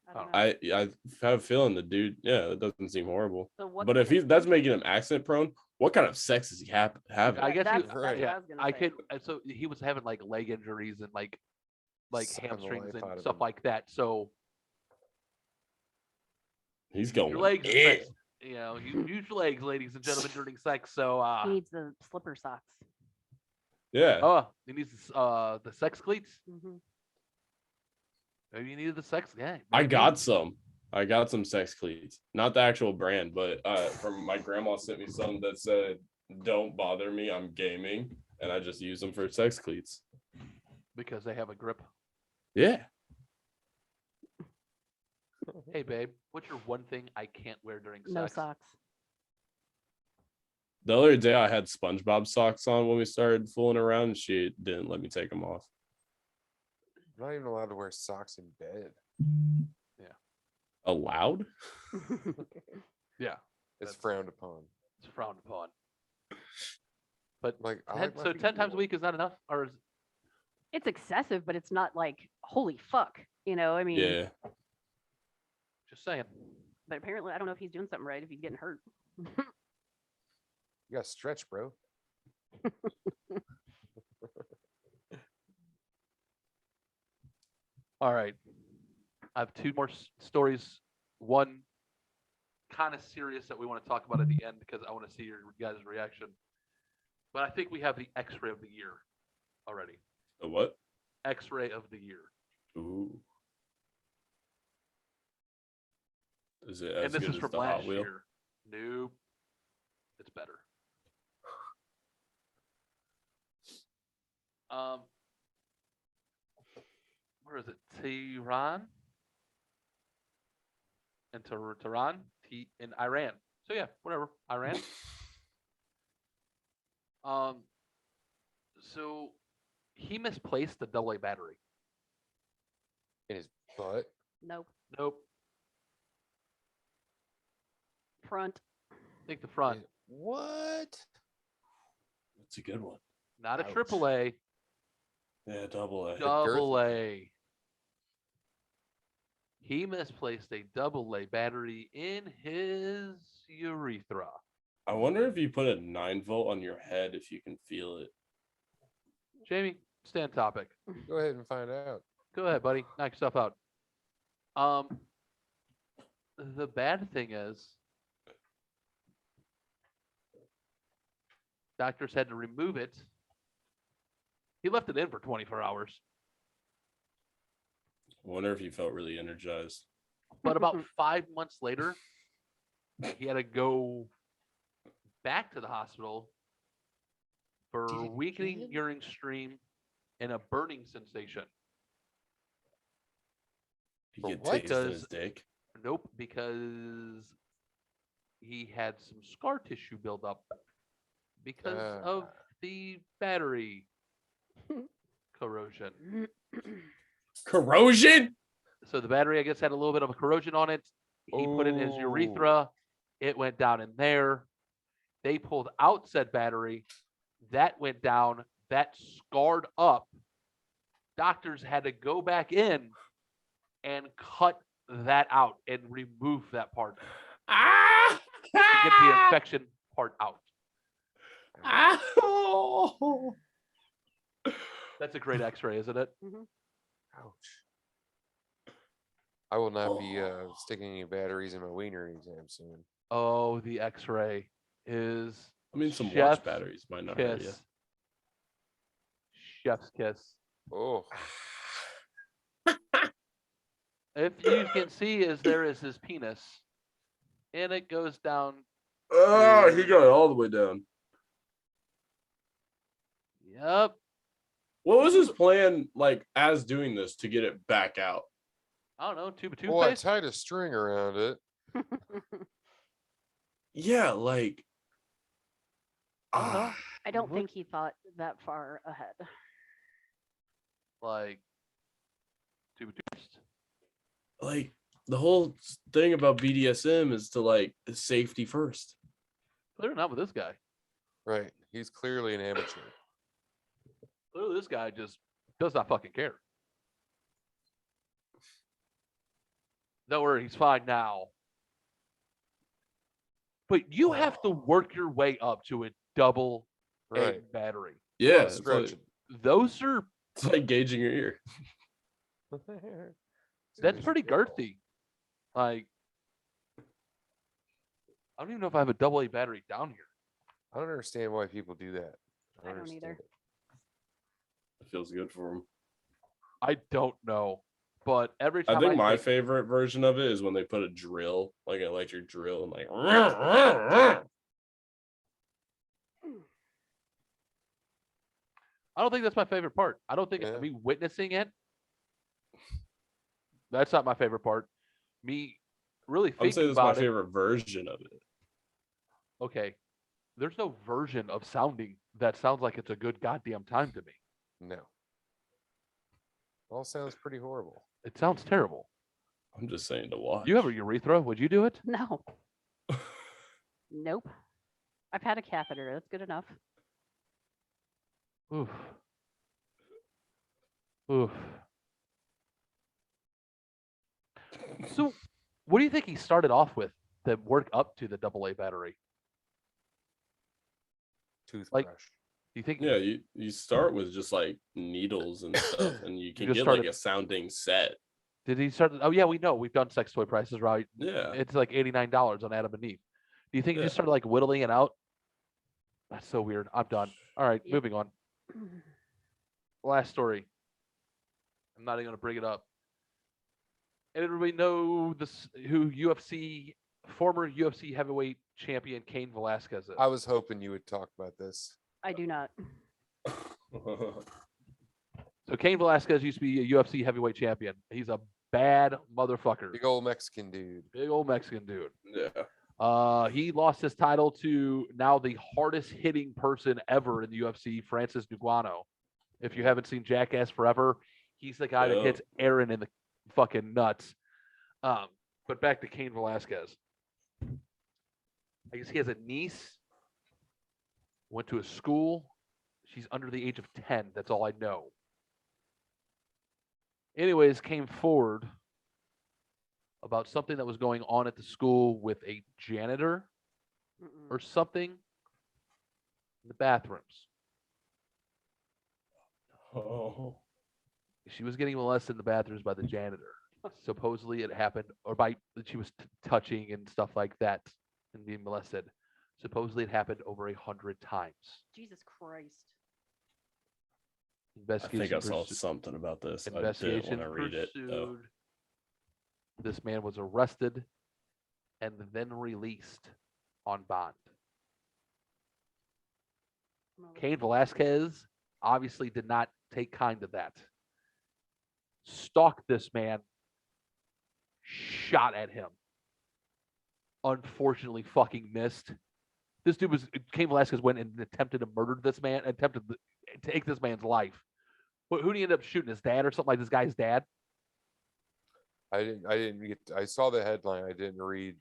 I don't know. I have a feeling the dude, yeah, that doesn't seem horrible. So what But kind if of that's sex- making him accident prone, what kind of sex is he having? I guess he, that's Right. what yeah, I was gonna I say. could. So he was having like leg injuries and like Sucking the hamstrings life and out of stuff him. like that. So He's going your legs, are in. sex, you know, use your legs, ladies and gentlemen, during sex. So He needs the slipper socks. Yeah. oh, he needs the sex cleats. Hmm. Maybe you needed the sex. Yeah, I maybe. got some. I got some sex cleats. Not the actual brand, but from my grandma sent me some that said, "Don't bother me, I'm gaming," and I just use them for sex cleats. because they have a grip. Yeah. Hey, babe, what's your one thing I can't wear during sex? No socks. The other day I had SpongeBob socks on when we started fooling around, and she didn't let me take them off. I'm not even allowed to wear socks in bed. Allowed? Yeah, It's That's- frowned upon. it's frowned upon. But Like, I 10, like my so feet 10 times a warm. week is not enough, or is It's excessive, but it's not like holy fuck. You know, I mean, Yeah. just saying. but apparently I don't know if he's doing something right if he's getting hurt. You got to stretch, bro. All right, I have two more stories. One kind of serious that we want to talk about at the end because I want to see your guys' reaction. But I think we have the X-ray of the year already. The what? X-ray of the year. Ooh. Is it And as this good is as from the Hot last Wheel? year. Nope. It's better. Where is it? Tehran and Tehran in Iran. So yeah, whatever. Iran. So he misplaced the AA battery. In his butt. Nope. Nope. Front. I think the front. What? That's a good one. Not a Ouch. AAA. Yeah, double A. Double A. He misplaced a AA battery in his urethra. I wonder if you put a 9-volt on your head, if you can feel it. Jamie, stay on topic. Go ahead and find out. Go ahead, buddy. Knock yourself out. The bad thing is, Doctors had to remove it. He left it in for 24 hours. I wonder if he felt really energized. But about 5 months later, he had to go back to the hospital for weakening urine stream and a burning sensation. He For get what? tased in his dick. Nope, because he had some scar tissue build up because of the battery corrosion. Corrosion? So the battery, I guess, had a little bit of a corrosion on it. He put it in his urethra. It went down in there. They pulled out said battery. That went down. That scarred up. Doctors had to go back in and cut that out and remove that part to get the infection part out. That's a great x-ray, isn't it? Ouch. I will not be sticking any batteries in my wiener anytime soon. Oh, the x-ray is I mean, some chef's watch batteries might not hurt you. kiss. Chef's kiss. Oh, If you can see, there is his penis, and it goes down. Oh, he got it all the way down. Yep. What was his plan, like, as doing this to get it back out? I don't know. Tube of well, I toothpaste. tied a string around it. Yeah, like. I don't know. I don't think he thought that far ahead. Like tube of toothpaste. Like, the whole thing about BDSM is to, like, safety first. Clearly not with this guy. Right. He's clearly an amateur. Clearly this guy just does not fucking care. Don't worry, he's fine now. But you have to work your way up to a double A Right. battery. Yeah, Stretch it. Those are it's like gauging your ear. that's pretty girthy. Like, I don't even know if I have a double A battery down here. I don't understand why people do that. I don't understand either. it. It feels good for him. I don't know. But every time I think my favorite version of it is when they put a drill, like an electric drill, and like. I don't think that's my favorite part. I don't think Yeah. me witnessing it. That's not my favorite part. Me really I'm saying thinking that's my about it. favorite version of it. Okay, there's no version of sounding that sounds like it's a good goddamn time to me. No. All sounds pretty horrible. It sounds terrible. I'm just saying to watch. You have a urethra? Would you do it? No. Nope. I've had a catheter. That's good enough. Oof. Oof. So, what do you think he started off with that work up to the AA battery? Toothbrush. Do you think? Yeah, you start with just like needles and stuff, and you can just get started- like a sounding set. Did he start? Oh yeah, we know. We've done sex toy prices, right? Yeah. It's like $89 on Adam and Eve. Do you think he just Yeah. started like whittling it out? That's so weird. I'm done. All right, Yep. moving on. Last story. I'm not even going to bring it up. And everybody know this who former UFC heavyweight champion Kane Velasquez is. I was hoping you would talk about this. I do not. So Kane Velasquez used to be a UFC heavyweight champion. He's a bad motherfucker. Big old Mexican dude. Big old Mexican dude. Yeah. He lost his title to now the hardest hitting person ever in the UFC, Francis Ngannou. If you haven't seen Jackass Forever, he's the guy that Yeah. hits Aaron in the fucking nuts. But back to Kane Velasquez. I guess he has a niece. Went to a school. She's under the age of 10. That's all I know. Anyways, came forward about something that was going on at the school with a janitor Mm-mm. or something in the bathrooms. Oh. She was getting molested in the bathrooms by the janitor. Supposedly it happened, or she was touching and stuff like that and being molested. Supposedly it happened over 100 times. Jesus Christ. I think I saw pursu- something about this. I didn't Investigations want to read it though. pursued. This man was arrested and then released on bond. Kane Velasquez obviously did not take kind to that. Stalked this man, shot at him. Unfortunately, fucking missed. This dude was Kane Velasquez went and attempted to murder this man, attempted to take this man's life. Who did he end up shooting? His dad or something like this guy's dad? I didn't get. I saw the headline. I didn't read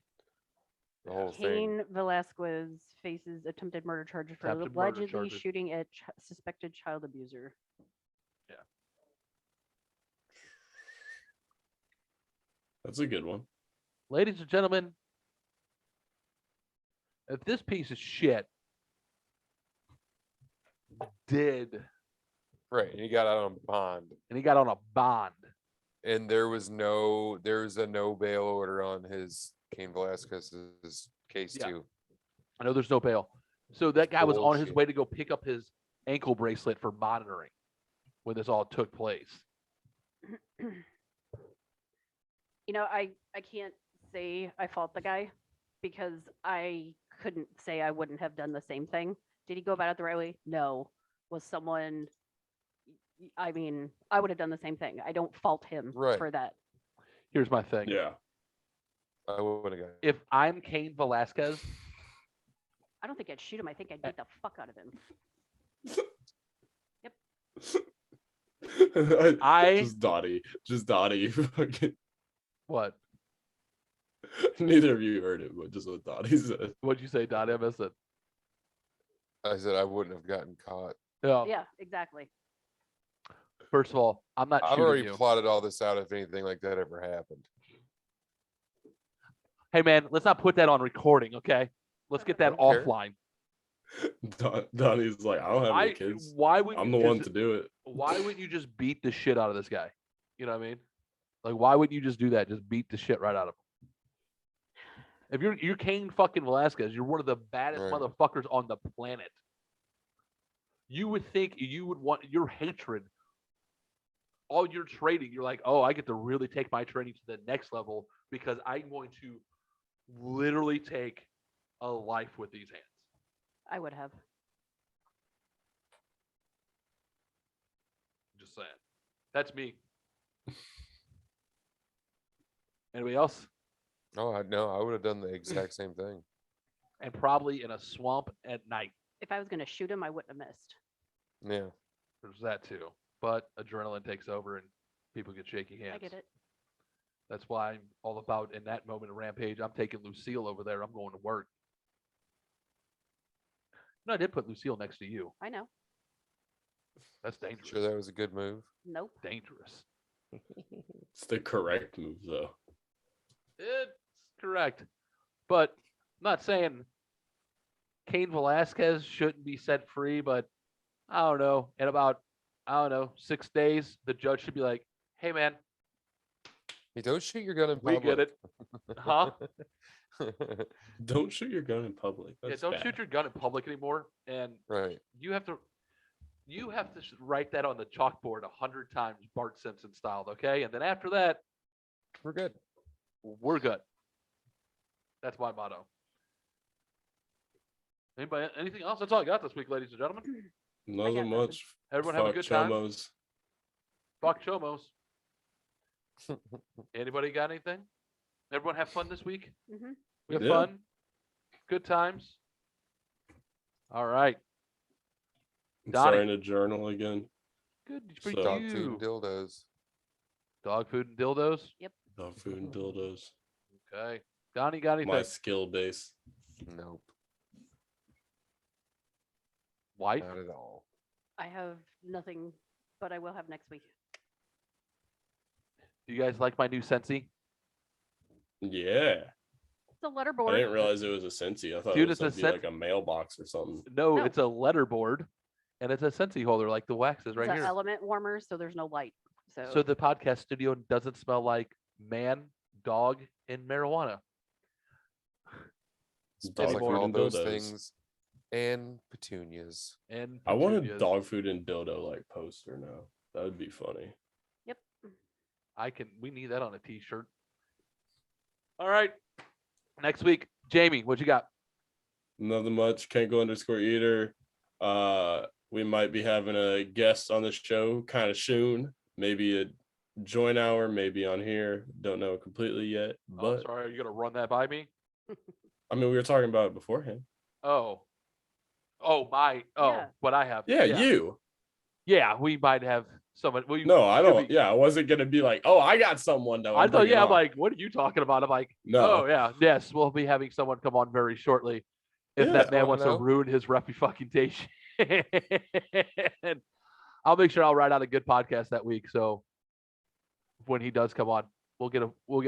the whole thing. Kane Velasquez faces attempted murder charges for Attempted murder allegedly charges. shooting at suspected child abuser. That's a good one. Ladies and gentlemen, if this piece of shit did, Right, and he got out on bond, and he got on a bond, and there was a no bail order on his Kane Velasquez's case Yeah. too. I know there's no bail. So that guy was on his Bullshit. way to go pick up his ankle bracelet for monitoring when this all took place. You know, I can't say I fault the guy because I couldn't say I wouldn't have done the same thing. Did he go about it the right way? No. Was someone I mean, I would have done the same thing. I don't fault him Right. for that. Here's my thing. Yeah. I would have got. If I'm Kane Velasquez, I don't think I'd shoot him. I think I'd beat the fuck out of him. I- just Dottie. Fucking- what? Neither of you heard it, but just what Dottie said. What'd you say, Donnie? I missed it. I said I wouldn't have gotten caught. Yeah. Yeah, exactly. First of all, I'm not I've shooting already you. plotted all this out if anything like that ever happened. Hey man, let's not put that on recording, okay? Let's get that Don't care. offline. Donnie's like, I don't have any kids. Why would I'm you the one just- to do it. Why wouldn't you just beat the shit out of this guy? You know what I mean? Like, why wouldn't you just do that? Just beat the shit right out of him. If you're Kane fucking Velasquez, you're one of the baddest Right. motherfuckers on the planet. You would think you would want your hatred, all your training. You're like, oh, I get to really take my training to the next level because I'm going to literally take a life with these hands. I would have. Just saying. That's me. Anybody else? Oh, I would have done the exact same thing. And probably in a swamp at night. If I was going to shoot him, I wouldn't have missed. Yeah. There's that too. But adrenaline takes over and people get shaky hands. I get it. That's why I'm all about in that moment of Rampage. I'm taking Lucille over there. I'm going to work. No, I did put Lucille next to you. I know. That's dangerous. Sure, that was a good move. Nope. Dangerous. It's the correct move, though. It's correct. But I'm not saying Kane Velasquez shouldn't be set free, but I don't know. In about, 6 days, the judge should be like, hey, man, Hey, don't shoot your gun in we public. get it. Huh? Don't shoot your gun in public. Yeah, That's don't bad. shoot your gun in public anymore. And Right. you have to write that on the chalkboard 100 times, Bart Simpson styled, okay? And then after that, We're good. we're good. That's my motto. Anybody, anything else? That's all I got this week, ladies and gentlemen. Nothing nothing. much. Everyone have a Fuck good time. chomos. Fuck chomos. Anybody got anything? Everyone have fun this week? Hmm. We have Yeah. fun. Good times. All right. I'm Donnie. starting to journal again. Good for So- Dog food you. and dildos. Dog food and dildos. Dog food and dildos. Okay. Donnie got anything? My skill base. Nope, Wife? not at all. I have nothing, but I will have next week. Do you guys like my new Sensi? Yeah. It's a I letterboard. didn't realize it was a Sensi. I thought Dude, it was it's a gonna be like a mailbox or something. No, No. it's a letterboard, and it's a Sensi holder like the wax is It's right an here. element warmer, so there's no light. So the podcast studio doesn't smell like man, dog, and marijuana. Dog Smells like food all and those dildos. things and petunias. And I want a petunias. dog food and dildo like poster now. That would be funny. Yep. We need that on a t-shirt. All right. Next week, Jamie, what you got? Nothing much. Kenko_eater. We might be having a guest on the show kind of soon. Maybe a join hour, maybe on here. Don't know completely yet. Oh, But sorry, are you gonna run that by me? I mean, we were talking about it beforehand. Oh, Yeah. what I have. Yeah, you. Yeah, we might have someone. Well, No, I should don't. we- Yeah, I wasn't gonna be like, oh, I got someone though. I thought, I'm like, what are you talking about? I'm like, No. oh yeah, yes, we'll be having someone come on very shortly. If Yeah, that man oh, wants to no. ruin his reputation, I'll make sure I'll write out a good podcast that week. So when he does come on, we'll get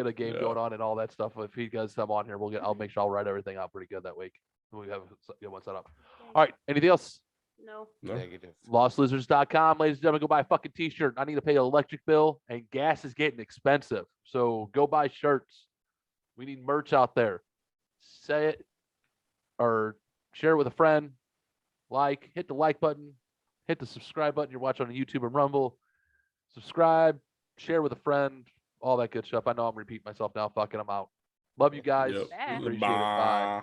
a game Yeah. going on and all that stuff. If he does come on here, I'll make sure I'll write everything out pretty good that week. We have a good one set up. All right, anything else? No. No. Negative. LostLizards.com, ladies and gentlemen, go buy a fucking t-shirt. I need to pay an electric bill and gas is getting expensive. So go buy shirts. We need merch out there. Say it or share it with a friend. Hit the like button, hit the subscribe button. You're watching on YouTube and Rumble. Subscribe, share with a friend, all that good stuff. I know I'm repeating myself now. Fucking, I'm out. Love you guys. Yep. Bye. Appreciate it. Bye. Bye.